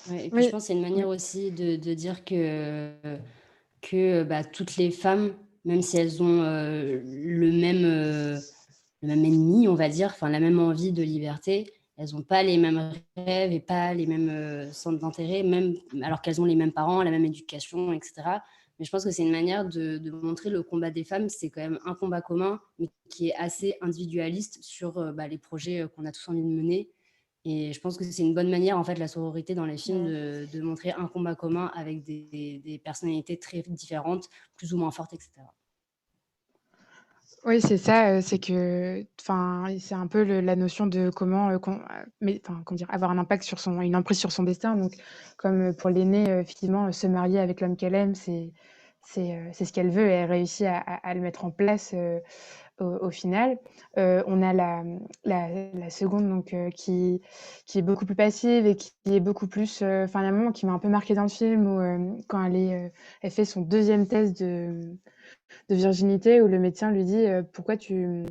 [SPEAKER 3] Ouais, et puis je
[SPEAKER 2] Oui,
[SPEAKER 3] pense que c'est une
[SPEAKER 2] oui.
[SPEAKER 3] manière aussi de dire que bah, toutes les femmes, même si elles ont le même ennemi, on va dire, enfin la même envie de liberté, elles n'ont pas les mêmes rêves et pas les mêmes centres d'intérêt, même alors qu'elles ont les mêmes parents, la même éducation, etc. Mais je pense que c'est une manière de montrer le combat des femmes. C'est quand même un combat commun, mais qui est assez individualiste sur bah, les projets qu'on a tous envie de mener. Et je pense que c'est une bonne manière, en fait, la sororité dans les films,
[SPEAKER 4] Mmh.
[SPEAKER 3] de montrer un combat commun avec des personnalités très différentes, plus ou moins fortes, etc.
[SPEAKER 2] Oui, c'est ça, c'est que enfin, c'est un peu la notion de comment, mais enfin, comment dire? Avoir un impact sur une emprise sur son destin, donc comme, pour l'aînée, effectivement, se marier avec l'homme qu'elle aime, c'est ce qu'elle veut et elle réussit à le mettre en place, au final. On a la seconde donc qui est beaucoup plus passive et qui est beaucoup plus, enfin, il y a un moment qui m'a un peu marquée dans le film où, quand elle fait son deuxième test de virginité où le médecin lui dit pourquoi tu me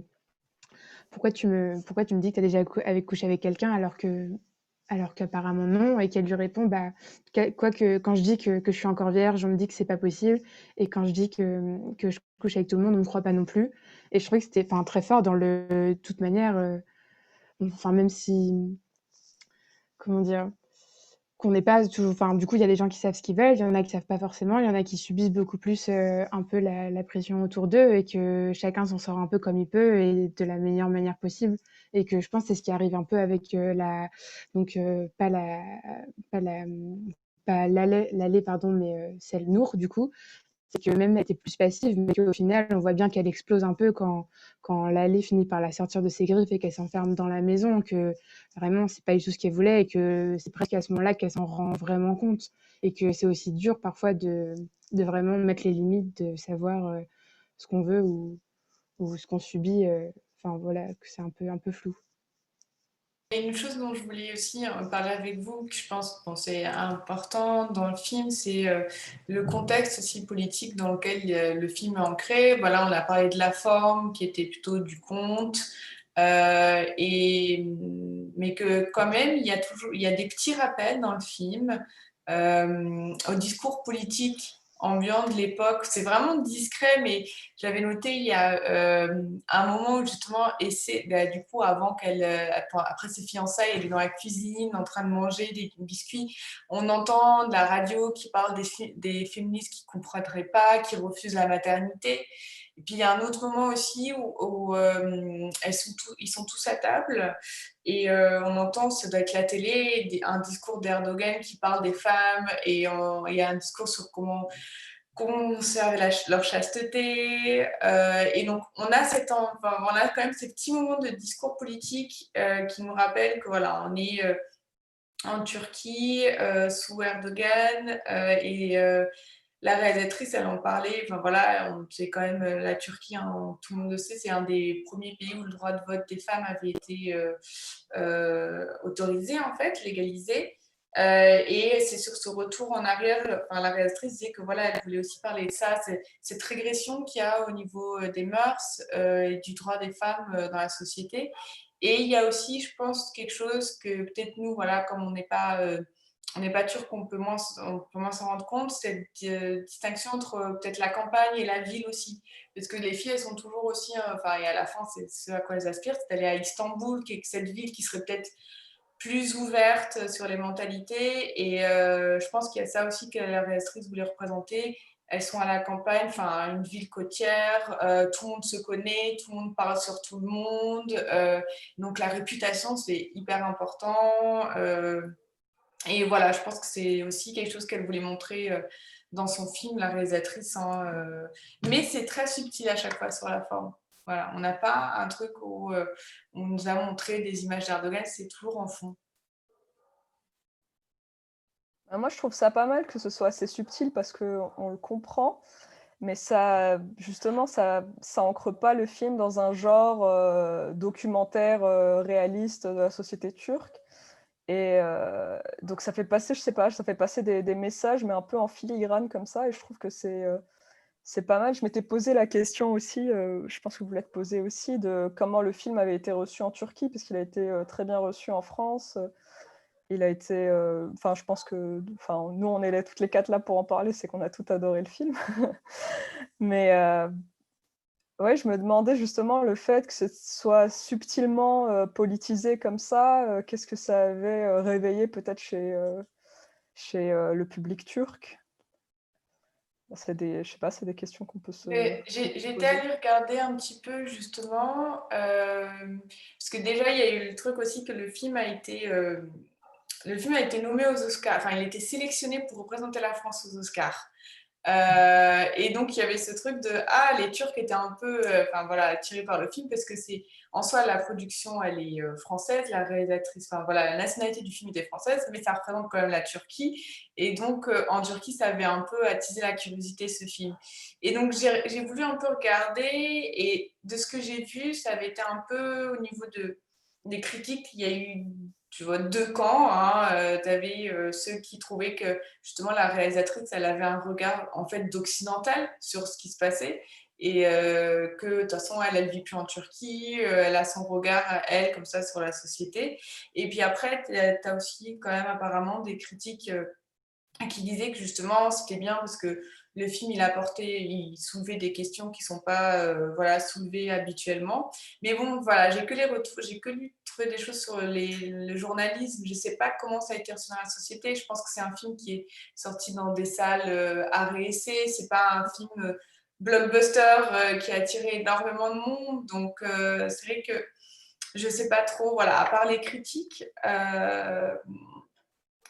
[SPEAKER 2] dis que tu as déjà couché avec quelqu'un alors qu'apparemment non, et qu'elle lui répond bah, quoique quand je dis que je suis encore vierge, on me dit que c'est pas possible, et quand je dis que je couche avec tout le monde, on me croit pas non plus. Et je trouvais que c'était enfin, très fort dans de toute manière, enfin, même si, comment dire, qu'on n'est pas toujours, enfin, du coup, il y a des gens qui savent ce qu'ils veulent, il y en a qui savent pas forcément, il y en a qui subissent beaucoup plus un peu la pression autour d'eux, et que chacun s'en sort un peu comme il peut et de la meilleure manière possible. Et que je pense que c'est ce qui arrive un peu avec donc pas la, pas Laleh, pardon, mais celle Nour, du coup, c'est que même elle était plus passive, mais qu'au final, on voit bien qu'elle explose un peu quand Laleh finit par la sortir de ses griffes et qu'elle s'enferme dans la maison, que vraiment, c'est pas du tout ce qu'elle voulait, et que c'est presque à ce moment-là qu'elle s'en rend vraiment compte. Et que c'est aussi dur parfois de vraiment mettre les limites, de savoir ce qu'on veut ou ce qu'on subit. Enfin voilà, que c'est un peu flou.
[SPEAKER 1] Et une chose dont je voulais aussi parler avec vous, que je pense bon, c'est important dans le film, c'est le contexte aussi politique dans lequel le film est ancré. Voilà, on a parlé de la forme qui était plutôt du conte, mais que quand même il y a des petits rappels dans le film au discours politique ambiant de l'époque. C'est vraiment discret, mais j'avais noté il y a un moment où justement, du coup, après ses fiançailles, elle est dans la cuisine en train de manger des biscuits. On entend de la radio qui parle des féministes qui ne comprendraient pas, qui refusent la maternité. Et puis il y a un autre moment aussi où ils sont tous à table et on entend, ça doit être la télé, un discours d'Erdogan qui parle des femmes et il y a un discours sur comment conserver leur chasteté. Et donc, on a quand même ces petits moments de discours politique qui nous rappellent que voilà, on est en Turquie sous Erdogan et la réalisatrice, elle en parlait. Enfin voilà, c'est quand même la Turquie, hein, tout le monde le sait, c'est un des premiers pays où le droit de vote des femmes avait été autorisé en fait, légalisé. Et c'est sur ce retour en arrière, enfin, la réalisatrice disait que voilà, elle voulait aussi parler de ça, cette régression qu'il y a au niveau des mœurs et du droit des femmes dans la société. Et il y a aussi, je pense, quelque chose que peut-être nous, voilà, comme on n'est pas turc, on peut moins s'en rendre compte, cette distinction entre peut-être la campagne et la ville aussi. Parce que les filles, elles sont toujours aussi, enfin, et à la fin, c'est ce à quoi elles aspirent, c'est d'aller à Istanbul, qui est cette ville qui serait peut-être plus ouverte sur les mentalités. Et je pense qu'il y a ça aussi que la réalisatrice voulait représenter. Elles sont à la campagne, enfin une ville côtière, tout le monde se connaît, tout le monde parle sur tout le monde. Donc la réputation, c'est hyper important. Et voilà, je pense que c'est aussi quelque chose qu'elle voulait montrer dans son film, la réalisatrice. Hein, mais c'est très subtil à chaque fois sur la forme. Voilà, on n'a pas un truc où on nous a montré des images d'Erdogan, c'est toujours en fond.
[SPEAKER 4] Moi, je trouve ça pas mal que ce soit assez subtil parce qu'on le comprend, mais ça, justement, ça ancre pas le film dans un genre documentaire réaliste de la société turque. Et donc ça fait passer, je sais pas, ça fait passer des messages, mais un peu en filigrane comme ça, et je trouve que c'est pas mal. Je m'étais posé la question aussi, je pense que vous l'êtes posé aussi, de comment le film avait été reçu en Turquie, parce qu'il a été très bien reçu en France. Il a été, enfin, je pense que, enfin, nous, on est là, toutes les quatre là pour en parler, c'est qu'on a tout adoré le film. Mais ouais, je me demandais justement le fait que ce soit subtilement politisé comme ça, qu'est-ce que ça avait réveillé peut-être chez le public turc? C'est des, je sais pas, c'est des questions qu'on peut
[SPEAKER 1] Mais
[SPEAKER 4] se
[SPEAKER 1] j'étais
[SPEAKER 4] poser.
[SPEAKER 1] allée regarder un petit peu justement, parce que déjà il y a eu le truc aussi que le film a été nommé aux Oscars, enfin il a été sélectionné pour représenter la France aux Oscars. Et donc il y avait ce truc de les Turcs étaient un peu enfin voilà attirés par le film parce que c'est en soi la production elle est française, la réalisatrice enfin voilà la nationalité du film était française mais ça représente quand même la Turquie et donc en Turquie ça avait un peu attisé la curiosité ce film et donc j'ai voulu un peu regarder et de ce que j'ai vu ça avait été un peu au niveau des critiques il y a eu tu vois deux camps hein, tu avais ceux qui trouvaient que justement la réalisatrice elle avait un regard en fait d'occidental sur ce qui se passait et que de toute façon elle vit plus en Turquie, elle a son regard elle comme ça sur la société et puis après tu as aussi quand même apparemment des critiques qui disait que justement c'était bien parce que le film il soulevait des questions qui sont pas voilà soulevées habituellement mais bon voilà j'ai que les retours j'ai que lu trouvé des choses sur le journalisme je sais pas comment ça a été reçu dans la société je pense que c'est un film qui est sorti dans des salles à réessai c'est pas un film blockbuster qui a attiré énormément de monde donc c'est vrai que je sais pas trop voilà à part les critiques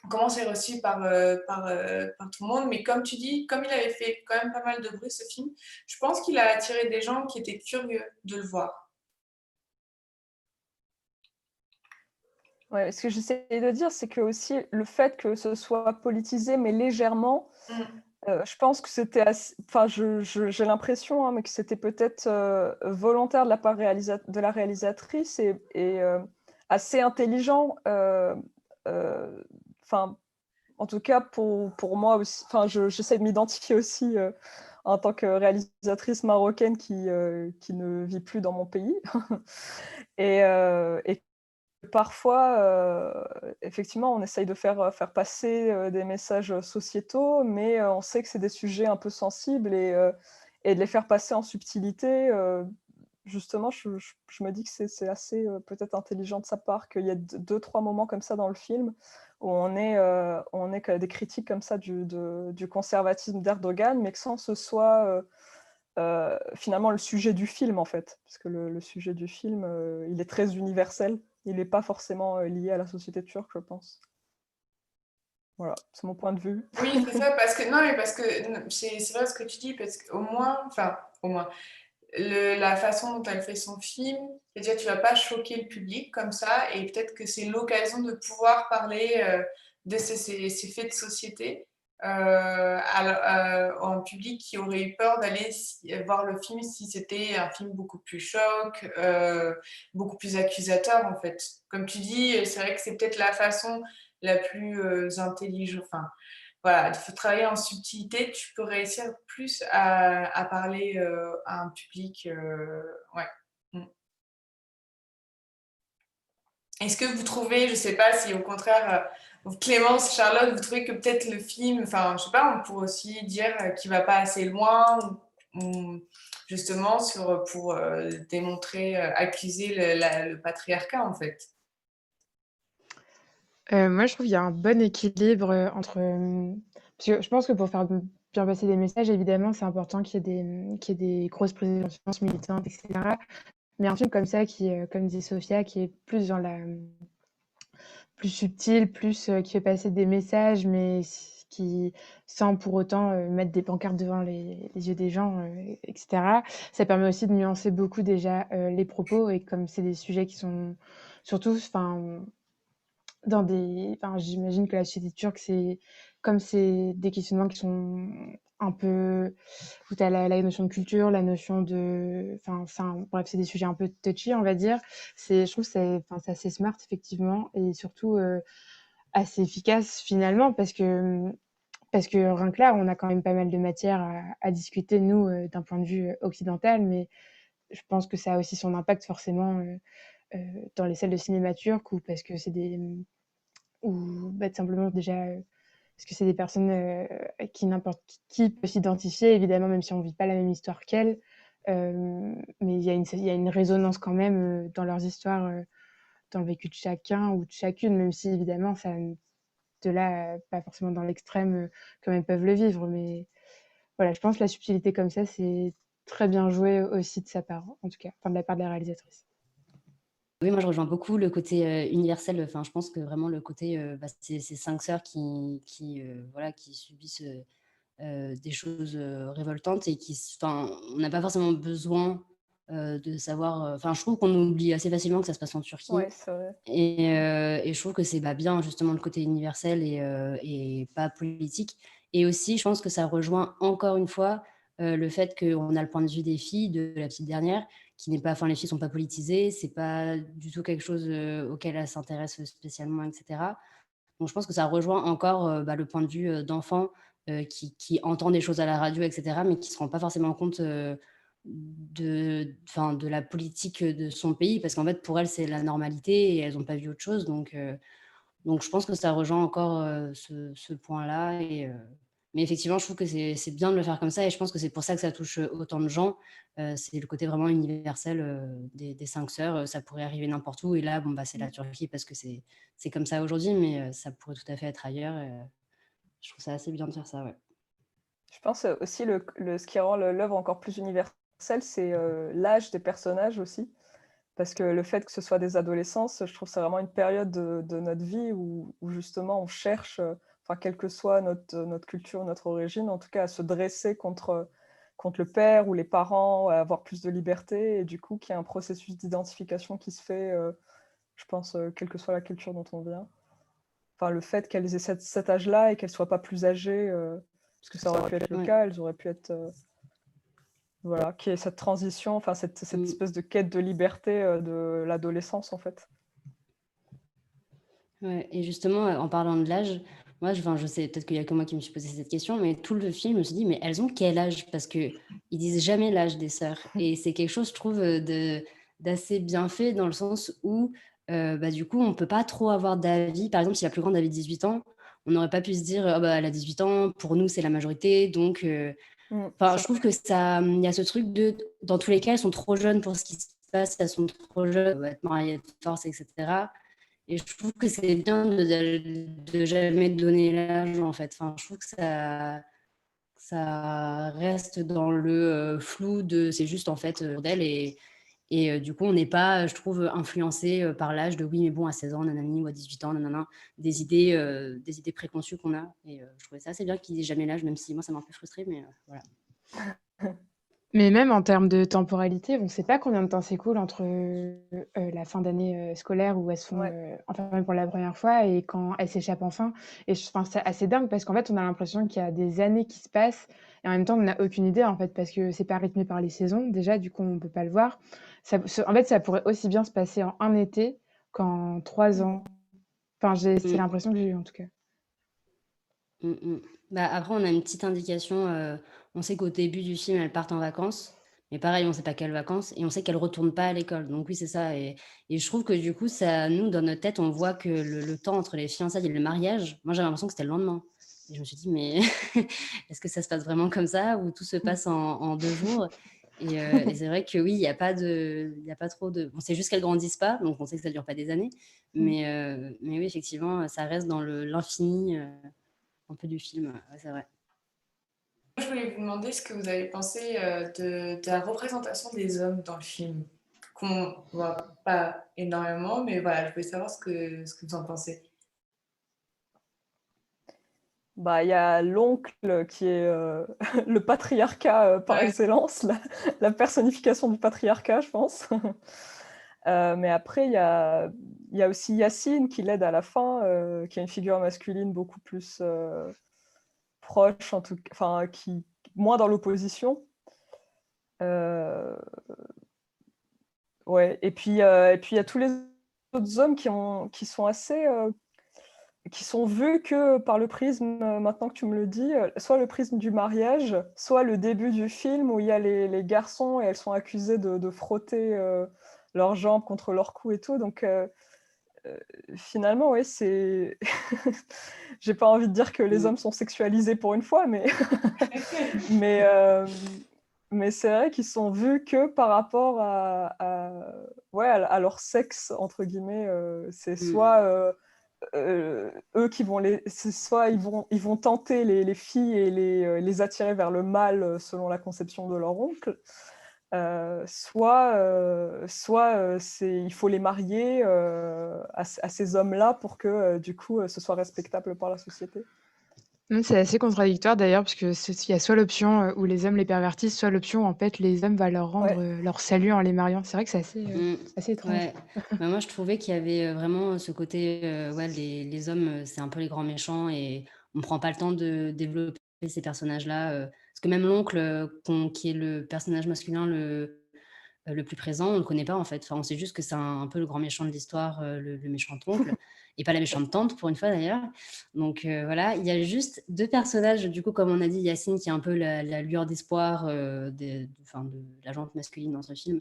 [SPEAKER 1] comment c'est reçu par tout le monde. Mais comme tu dis, comme il avait fait quand même pas mal de bruit ce film, je pense qu'il a attiré des gens qui étaient curieux de le voir.
[SPEAKER 4] Ouais, ce que j'essaie de dire, c'est que aussi le fait que ce soit politisé, mais légèrement,
[SPEAKER 1] Mm.
[SPEAKER 4] je pense que c'était enfin, j'ai l'impression, hein, mais que c'était peut-être volontaire de la part de la réalisatrice et assez intelligent. Enfin, en tout cas, pour moi aussi, enfin, j'essaie de m'identifier aussi en tant que réalisatrice marocaine qui ne vit plus dans mon pays. Et parfois, effectivement, on essaye de faire passer des messages sociétaux, mais on sait que c'est des sujets un peu sensibles et de les faire passer en subtilité, justement, je me dis que c'est assez peut-être intelligent de sa part, qu'il y a deux, trois moments comme ça dans le film où on est que des critiques comme ça du conservatisme d'Erdogan, mais que sans que ce soit finalement le sujet du film, en fait. Parce que le sujet du film, il est très universel. Il n'est pas forcément lié à la société turque, je pense. Voilà, c'est mon point de vue.
[SPEAKER 1] Oui, c'est ça, parce que non, mais parce que c'est vrai ce que tu dis, parce qu'au moins, enfin, au moins, la façon dont elle fait son film, c'est-à-dire tu vas pas choquer le public comme ça, et peut-être que c'est l'occasion de pouvoir parler de ces faits de société à un public qui aurait eu peur d'aller voir le film si c'était un film beaucoup plus choc, beaucoup plus accusateur en fait. Comme tu dis, c'est vrai que c'est peut-être la façon la plus intelligente, enfin, voilà, il faut travailler en subtilité, tu peux réussir plus à parler à un public. Ouais. Mm. Est-ce que vous trouvez, je ne sais pas si au contraire, Clémence, Charlotte, vous trouvez que peut-être le film, enfin, je sais pas, on pourrait aussi dire qu'il ne va pas assez loin, justement, pour démontrer, accuser le patriarcat, en fait.
[SPEAKER 2] Moi, je trouve qu'il y a un bon équilibre entre. Parce que je pense que pour faire bien passer des messages, évidemment, c'est important qu'il y ait des grosses prises de conscience militantes, etc. Mais un film comme ça, comme dit Sophia, qui est plus dans plus subtil, qui fait passer des messages, mais qui, sans pour autant mettre des pancartes devant les yeux des gens, etc. Ça permet aussi de nuancer beaucoup déjà les propos, et comme c'est des sujets qui sont surtout, enfin, dans des... Enfin, j'imagine que la société turque, c'est des questionnements qui sont un peu... Où tu as la notion de culture, la notion de... Enfin, bref, c'est des sujets un peu touchy, on va dire. Je trouve que c'est assez smart, effectivement, et surtout assez efficace, finalement, parce que rien que là, on a quand même pas mal de matière à discuter, nous, d'un point de vue occidental, mais je pense que ça a aussi son impact forcément dans les salles de cinéma turques, ou parce que c'est des... ou tout simplement déjà parce que c'est des personnes qui n'importe qui peut s'identifier, évidemment, même si on ne vit pas la même histoire qu'elles. Mais il y a une résonance quand même dans leurs histoires, dans le vécu de chacun ou de chacune, même si évidemment, ça, de là, pas forcément dans l'extrême comme elles peuvent le vivre. Mais voilà, je pense que la subtilité comme ça, c'est très bien joué aussi de sa part, en tout cas, enfin de la part de la réalisatrice.
[SPEAKER 3] Oui, moi je rejoins beaucoup le côté universel. Enfin, je pense que vraiment le côté, c'est ces 5 sœurs voilà, qui subissent des choses révoltantes et on n'a pas forcément besoin de savoir. Enfin, je trouve qu'on oublie assez facilement que ça se passe en Turquie.
[SPEAKER 4] Ouais, c'est vrai.
[SPEAKER 3] Et je trouve que c'est bien justement le côté universel et pas politique. Et aussi, je pense que ça rejoint encore une fois le fait qu'on a le point de vue des filles, de la petite dernière, qui n'est pas, enfin, les filles sont pas politisées, c'est pas du tout quelque chose auquel elles s'intéressent spécialement, etc. Donc je pense que ça rejoint encore le point de vue d'enfant qui entend des choses à la radio, etc., mais qui ne se rend pas forcément compte de la politique de son pays, parce qu'en fait, pour elles, c'est la normalité et elles n'ont pas vu autre chose. Donc je pense que ça rejoint encore ce point-là. Mais effectivement, je trouve que c'est bien de le faire comme ça, et je pense que c'est pour ça que ça touche autant de gens. C'est le côté vraiment universel des 5 sœurs. Ça pourrait arriver n'importe où, et là, c'est la Turquie parce que c'est comme ça aujourd'hui, mais ça pourrait tout à fait être ailleurs. Je trouve ça assez bien de faire ça, ouais.
[SPEAKER 4] Je pense aussi ce qui rend l'œuvre encore plus universelle, c'est l'âge des personnages aussi. Parce que le fait que ce soit des adolescents, je trouve que c'est vraiment une période de notre vie où justement on cherche, quelle que soit notre culture, notre origine, en tout cas à se dresser contre le père ou les parents, à avoir plus de liberté, et du coup qu'il y a un processus d'identification qui se fait, je pense, quelle que soit la culture dont on vient. Enfin, le fait qu'elles aient cet âge-là et qu'elles ne soient pas plus âgées, parce que ça aurait pu être le cas, elles auraient pu être... voilà, qu'il y ait cette transition, cette espèce de quête de liberté de l'adolescence, en fait.
[SPEAKER 3] Ouais, et justement, en parlant de l'âge, moi, je sais, peut-être qu'il y a que moi qui me suis posé cette question, mais tout le film, je me suis dit, mais elles ont quel âge? Parce qu'ils disent jamais l'âge des sœurs. Et c'est quelque chose, je trouve, d'assez bien fait, dans le sens où, du coup, on peut pas trop avoir d'avis. Par exemple, si la plus grande avait 18 ans, on n'aurait pas pu se dire, elle a 18 ans, pour nous, c'est la majorité. Donc, je trouve que il y a ce truc dans tous les cas, elles sont trop jeunes pour ce qui se passe, elles sont trop jeunes, elles vont être mariées de force, etc. Et je trouve que c'est bien de jamais donner l'âge, en fait. Enfin, je trouve que ça reste dans le flou c'est juste, en fait, d'elle. Et du coup, on n'est pas, je trouve, influencé par l'âge de oui, mais bon, à 16 ans, nanani, ou à 18 ans, nanana, des idées préconçues qu'on a. Et je trouvais ça assez bien qu'ils disent jamais l'âge, même si moi, ça m'a un peu frustrée, mais voilà.
[SPEAKER 2] Mais même en termes de temporalité, on ne sait pas combien de temps s'écoule entre la fin d'année scolaire où elles se font enfermer pour la première fois et quand elles s'échappent enfin. Et c'est assez dingue parce qu'en fait, on a l'impression qu'il y a des années qui se passent et en même temps, on n'a aucune idée en fait parce que c'est pas rythmé par les saisons. Déjà, du coup, on ne peut pas le voir. En fait, ça pourrait aussi bien se passer en un été qu'en 3 ans. Enfin, c'est l'impression que j'ai eue en tout cas.
[SPEAKER 3] Après, on a une petite indication. On sait qu'au début du film, elles partent en vacances. Mais pareil, on ne sait pas quelles vacances. Et on sait qu'elles ne retournent pas à l'école. Donc oui, c'est ça. Et je trouve que du coup, nous, dans notre tête, on voit que le temps entre les fiançailles et le mariage, moi, j'avais l'impression que c'était le lendemain. Et je me suis dit, mais est-ce que ça se passe vraiment comme ça, ou tout se passe en 2 jours? Et c'est vrai que oui, il n'y a pas trop de... Bon, c'est juste qu'elles ne grandissent pas, donc on sait que ça ne dure pas des années. Mais oui, effectivement, ça reste dans l'infini un peu du film, ouais, c'est vrai.
[SPEAKER 1] Je voulais vous demander ce que vous avez pensé de la représentation des hommes dans le film, qu'on voit pas énormément, mais voilà, je voulais savoir ce que vous en pensez.
[SPEAKER 4] Il y a l'oncle qui est le patriarcat par excellence, la personnification du patriarcat, je pense. Mais après, il y a aussi Yacine qui l'aide à la fin, qui est une figure masculine beaucoup plus proche, en tout cas, enfin, qui moins dans l'opposition. Euh, ouais. Et puis il y a tous les autres hommes qui sont assez, qui sont vus que par le prisme, maintenant que tu me le dis, soit le prisme du mariage, soit le début du film où il y a les garçons et elles sont accusées de frotter leurs jambes contre leur cou et tout. Donc finalement, oui, c'est. J'ai pas envie de dire que les hommes sont sexualisés pour une fois, mais mais, mais c'est vrai qu'ils sont vus que par rapport ouais, à leur sexe, entre guillemets. C'est soit eux qui vont soit ils vont tenter les filles et les attirer vers le mal selon la conception de leur oncle, soit il faut les marier à ces hommes-là pour que du coup ce soit respectable par la société.
[SPEAKER 2] C'est assez contradictoire d'ailleurs, parce que il y a soit l'option où les hommes les pervertissent, soit l'option où en fait les hommes va leur rendre
[SPEAKER 4] Ouais.
[SPEAKER 2] leur salut en les mariant. C'est vrai que c'est assez étrange.
[SPEAKER 3] Ouais. Bah, moi, je trouvais qu'il y avait vraiment ce côté, ouais, les hommes, c'est un peu les grands méchants et on prend pas le temps de développer ces personnages-là. Parce que même l'oncle, qui est le personnage masculin le plus présent, on le connaît pas en fait. Enfin, on sait juste que c'est un peu le grand méchant de l'histoire, le méchant oncle, et pas la méchante tante pour une fois d'ailleurs. Donc voilà, il y a juste 2 personnages, du coup, comme on a dit, Yacine qui est un peu la lueur d'espoir de la jante masculine dans ce film,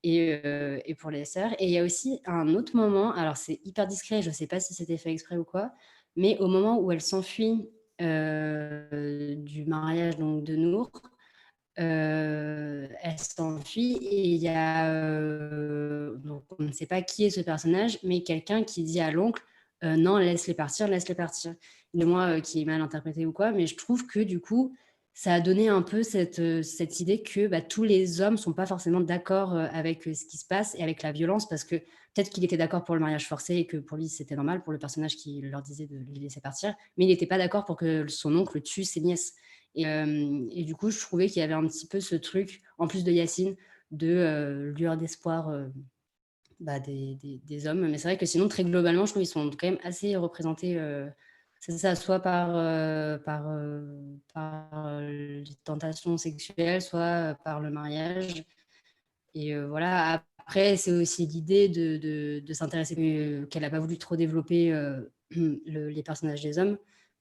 [SPEAKER 3] et pour les sœurs. Et il y a aussi un autre moment, alors c'est hyper discret, je sais pas si c'était fait exprès ou quoi, mais au moment où elle s'enfuit du mariage donc, de Nour, elle s'enfuit et il y a, donc on ne sait pas qui est ce personnage, mais quelqu'un qui dit à l'oncle non, laisse-les partir, laisse-les partir. De moi qui est mal interprété ou quoi, mais je trouve que du coup, ça a donné un peu cette idée que tous les hommes ne sont pas forcément d'accord avec ce qui se passe et avec la violence, parce que peut-être qu'il était d'accord pour le mariage forcé et que pour lui c'était normal, pour le personnage qui leur disait de les laisser partir, mais il n'était pas d'accord pour que son oncle tue ses nièces. Et du coup, je trouvais qu'il y avait un petit peu ce truc, en plus de Yacine, de lueur d'espoir des hommes. Mais c'est vrai que sinon, très globalement, je trouve qu'ils sont quand même assez représentés, c'est ça, soit par les tentations sexuelles, soit par le mariage. Et voilà, après, c'est aussi l'idée de s'intéresser, qu'elle n'a pas voulu trop développer les personnages des hommes.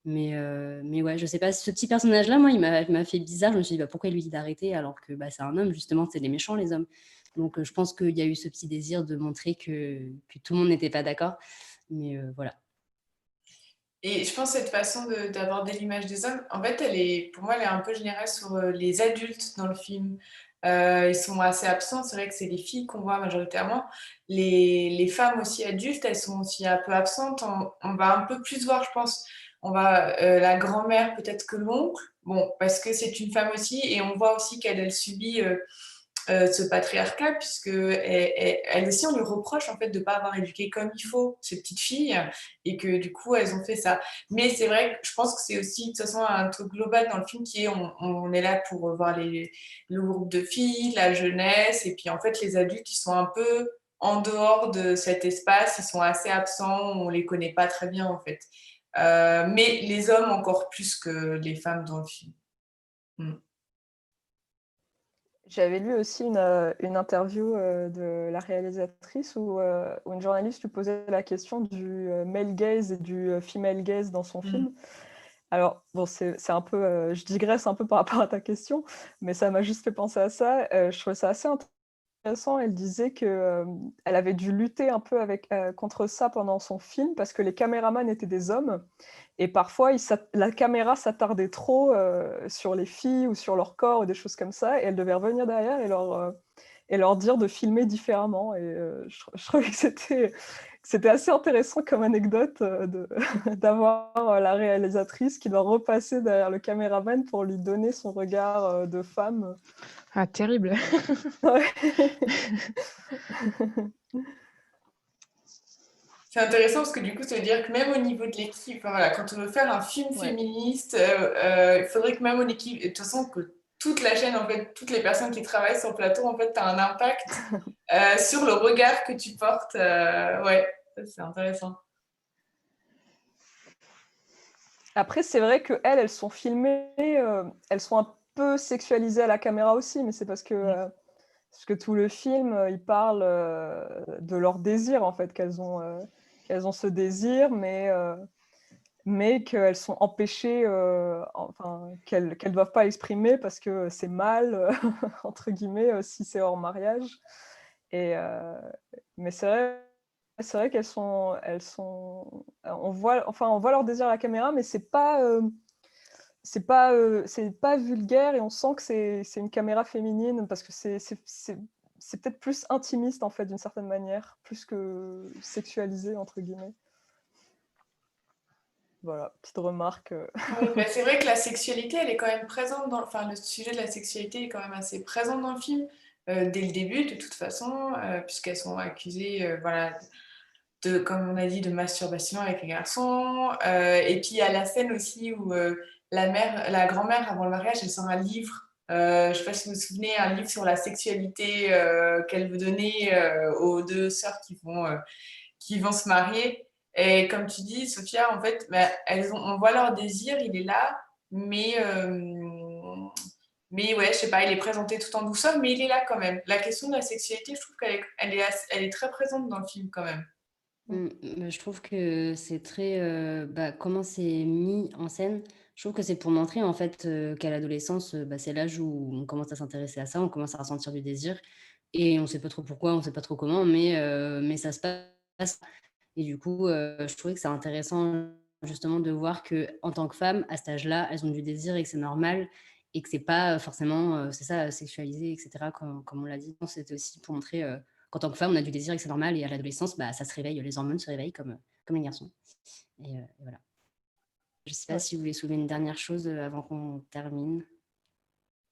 [SPEAKER 3] Mais ouais, je sais pas, ce petit personnage-là, moi, il m'a fait bizarre. Je me suis dit, pourquoi il lui dit d'arrêter alors que c'est un homme, justement, c'est les méchants, les hommes. Donc, je pense qu'il y a eu ce petit désir de montrer que tout le monde n'était pas d'accord. Mais voilà.
[SPEAKER 1] Et je pense que cette façon d'aborder l'image des hommes, en fait, pour moi, elle est un peu générale sur les adultes dans le film. Ils sont assez absents, c'est vrai que c'est les filles qu'on voit majoritairement. Les femmes aussi adultes, elles sont aussi un peu absentes. On va un peu plus voir, je pense, la grand-mère peut-être que l'oncle, bon, parce que c'est une femme aussi, et on voit aussi qu'elle subit ce patriarcat, puisque elle aussi, on lui reproche en fait de ne pas avoir éduqué comme il faut ces petites filles, et que du coup, elles ont fait ça. Mais c'est vrai que je pense que c'est aussi de toute façon un truc global dans le film qui est on est là pour voir le groupe de filles, la jeunesse, et puis en fait, les adultes, ils sont un peu en dehors de cet espace, ils sont assez absents, on les connaît pas très bien en fait. Mais les hommes encore plus que les femmes dans le film.
[SPEAKER 4] J'avais lu aussi une interview de la réalisatrice où une journaliste lui posait la question du male gaze et du female gaze dans son film. Alors, bon, c'est un peu, je digresse un peu par rapport à ta question, mais ça m'a juste fait penser à ça. Je trouvais ça assez intéressant. Elle disait qu'elle avait dû lutter un peu contre ça pendant son film parce que les caméramans étaient des hommes. Et parfois, la caméra s'attardait trop sur les filles ou sur leur corps ou des choses comme ça, et elle devait revenir derrière et leur dire de filmer différemment. Et je trouvais que c'était assez intéressant comme anecdote d'avoir la réalisatrice qui doit repasser derrière le caméraman pour lui donner son regard de femme.
[SPEAKER 2] Ah, terrible.
[SPEAKER 4] Ouais.
[SPEAKER 1] C'est intéressant parce que du coup, ça veut dire que même au niveau de l'équipe, enfin, voilà, quand on veut faire un film féministe, il faudrait que même en équipe, de toute façon, que toute la chaîne, en fait, toutes les personnes qui travaillent sur le plateau, en fait, tu as un impact sur le regard que tu portes. Ouais, ça, c'est intéressant.
[SPEAKER 4] Après, c'est vrai qu'elles sont filmées, elles sont un peu sexualisées à la caméra aussi, mais c'est parce que tout le film, il parle de leur désir, en fait, qu'elles ont ce désir, mais qu'elles sont empêchées, enfin, qu'elles ne doivent pas exprimer parce que c'est mal, entre guillemets, si c'est hors mariage. Mais c'est vrai on voit leur désir à la caméra, mais c'est pas vulgaire et on sent que c'est une caméra féminine parce que c'est peut-être plus intimiste en fait d'une certaine manière, plus que sexualisé entre guillemets. Voilà, petite remarque.
[SPEAKER 1] Oui, bah, c'est vrai que la sexualité, elle est quand même présente enfin, le sujet de la sexualité est quand même assez présent dans le film, dès le début, de toute façon, puisqu'elles sont accusées, voilà, comme on a dit, de masturbation avec les garçons. Et puis, il y a la scène aussi où la grand-mère, avant le mariage, elle sort un livre. Je ne sais pas si vous vous souvenez, un livre sur la sexualité qu'elle veut donner aux deux sœurs qui vont se marier. Et comme tu dis, Sophia, en fait, bah, on voit leur désir, il est là, mais, mais ouais, je sais pas, il est présenté tout en douceur, mais il est là quand même. La question de la sexualité, je trouve elle est très présente dans le film quand même.
[SPEAKER 3] Mais je trouve que c'est très comment c'est mis en scène. Je trouve que c'est pour montrer en fait qu'à l'adolescence, c'est l'âge où on commence à s'intéresser à ça, on commence à ressentir du désir et on sait pas trop pourquoi, on sait pas trop comment, mais ça se passe. Et du coup, je trouvais que c'est intéressant justement de voir que en tant que femme, à cet âge-là, elles ont du désir et que c'est normal et que c'est pas forcément, c'est ça, sexualisé, etc. Comme on l'a dit. C'était aussi pour montrer qu'en tant que femme, on a du désir et que c'est normal. Et à l'adolescence, ça se réveille, les hormones se réveillent comme les garçons. Et voilà. Je sais pas
[SPEAKER 4] Ouais.
[SPEAKER 3] si vous voulez soulever une dernière chose avant qu'on termine.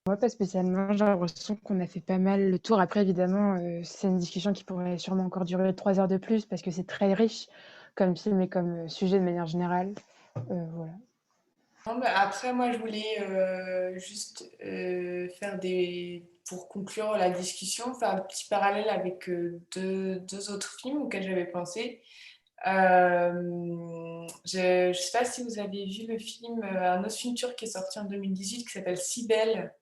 [SPEAKER 2] Moi, pas spécialement. J'ai l'impression qu'on a fait pas mal le tour. Après, évidemment, c'est une discussion qui pourrait sûrement encore durer 3 heures de plus parce que c'est très riche comme film et comme sujet de manière générale. Voilà.
[SPEAKER 1] Non, mais après, moi, je voulais juste pour conclure la discussion, faire un petit parallèle avec deux autres films auxquels j'avais pensé. Je ne sais pas si vous avez vu le film, un autre film turc qui est sorti en 2018 qui s'appelle Sibel,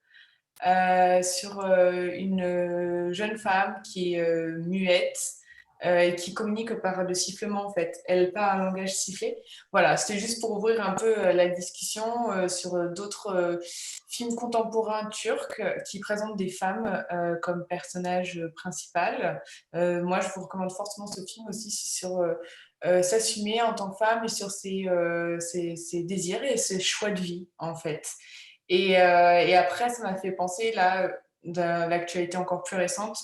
[SPEAKER 1] sur une jeune femme qui est muette et qui communique par le sifflement en fait. Elle parle un langage sifflé. Voilà, c'était juste pour ouvrir un peu la discussion sur d'autres films contemporains turcs qui présentent des femmes comme personnage principal. Moi, je vous recommande fortement ce film aussi sur s'assumer en tant que femme et sur ses désirs et ses choix de vie en fait. Et après, ça m'a fait penser, là, de l'actualité encore plus récente,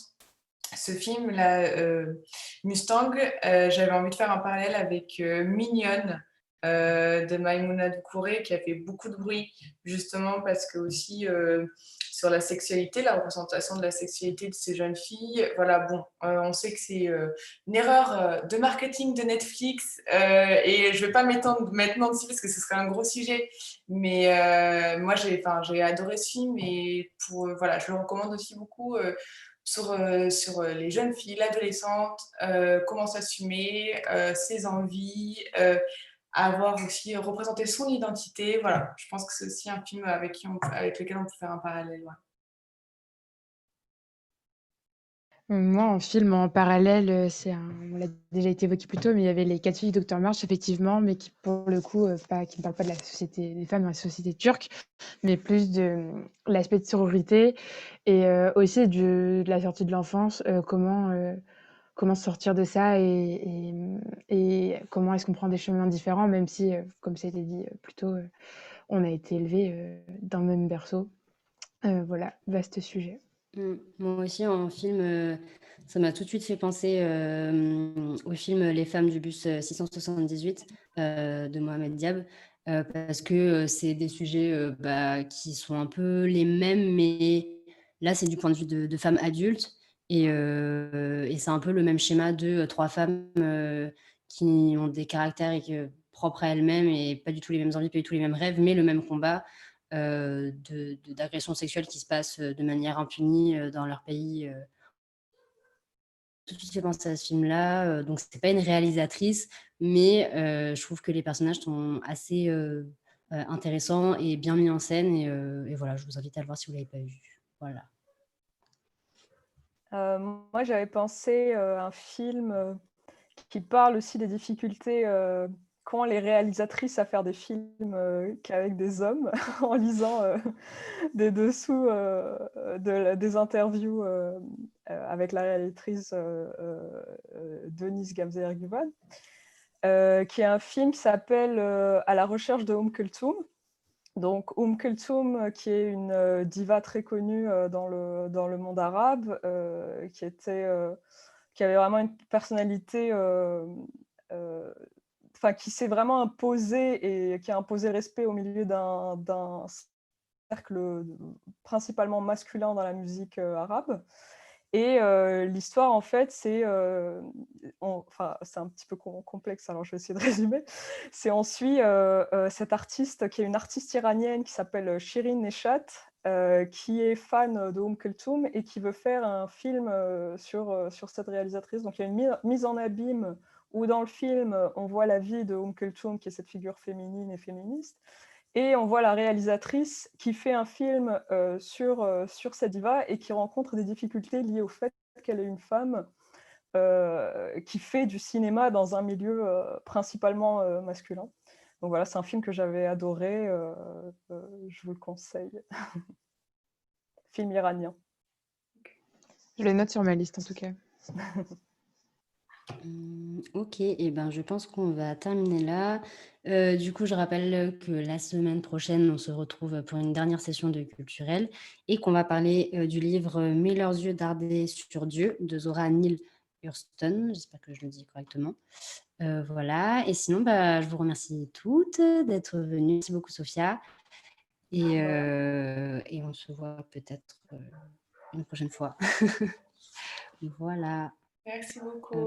[SPEAKER 1] ce film, là, Mustang, j'avais envie de faire un parallèle avec Mignonne de Maïmouna Doucouré, qui a fait beaucoup de bruit, justement parce que aussi sur la sexualité, la représentation de la sexualité de ces jeunes filles, voilà, bon, on sait que c'est une erreur de marketing de Netflix, et je ne vais pas m'étendre maintenant dessus parce que ce serait un gros sujet, mais moi, j'ai adoré ce film et voilà, je le recommande aussi beaucoup. Sur les jeunes filles, l'adolescente, comment s'assumer, ses envies, avoir aussi représenté son identité. Voilà, je pense que c'est aussi un film avec lequel on peut faire un parallèle. Ouais.
[SPEAKER 2] Moi, en film, en parallèle, on l'a déjà été évoqué plus tôt, mais il y avait Les 4 filles du Docteur March, effectivement, mais qui, pour le coup, qui ne parlent pas de la société des femmes dans la société turque, mais plus de l'aspect de sororité et aussi de la sortie de l'enfance, comment sortir de ça et comment est-ce qu'on prend des chemins différents, même si, comme ça a été dit plus tôt, on a été élevés dans le même berceau. Voilà, vaste sujet.
[SPEAKER 3] Moi aussi, en film, ça m'a tout de suite fait penser au film Les femmes du bus 678 de Mohamed Diab, parce que c'est des sujets qui sont un peu les mêmes, mais là, c'est du point de vue de femmes adultes. Et c'est un peu le même schéma de trois femmes qui ont des caractères propres à elles-mêmes et pas du tout les mêmes envies, pas du tout les mêmes rêves, mais le même combat d'agressions sexuelles qui se passent de manière impunie dans leur pays. Tout de suite fait penser à ce film-là. Donc, c'est pas une réalisatrice, mais je trouve que les personnages sont assez intéressants et bien mis en scène. Et voilà, je vous invite à le voir si vous ne l'avez pas vu. Voilà.
[SPEAKER 4] Moi, j'avais pensé un film qui parle aussi des difficultés qu'ont les réalisatrices à faire des films qu'avec des hommes, en lisant des dessous des interviews avec la réalisatrice Denise Gamze-Erguvan, qui est un film qui s'appelle À la recherche de Kulthum. Donc, Kulthum, qui est une diva très connue dans le monde arabe, qui avait vraiment une personnalité qui s'est vraiment imposée et qui a imposé respect au milieu d'un cercle principalement masculin dans la musique arabe. Et l'histoire, en fait, c'est un petit peu complexe, alors je vais essayer de résumer. C'est on suit cette artiste qui est une artiste iranienne qui s'appelle Shirin Neshat, qui est fan de Kulthum et qui veut faire un film sur cette réalisatrice. Donc il y a une mise en abîme où dans le film, on voit la vie de Kulthum, qui est cette figure féminine et féministe. Et on voit la réalisatrice qui fait un film sur cette diva et qui rencontre des difficultés liées au fait qu'elle est une femme qui fait du cinéma dans un milieu principalement masculin. Donc voilà, c'est un film que j'avais adoré, je vous le conseille. Film iranien.
[SPEAKER 2] Je le note sur ma liste en tout cas.
[SPEAKER 3] Ok, et ben je pense qu'on va terminer là. Du coup, je rappelle que la semaine prochaine, on se retrouve pour une dernière session de culturel et qu'on va parler du livre Mets leurs yeux dardés sur Dieu de Zora Neale Hurston. J'espère que je le dis correctement. Voilà, et sinon, je vous remercie toutes d'être venues. Merci beaucoup, Sophia. Et on se voit peut-être une prochaine fois. Voilà.
[SPEAKER 1] Merci beaucoup.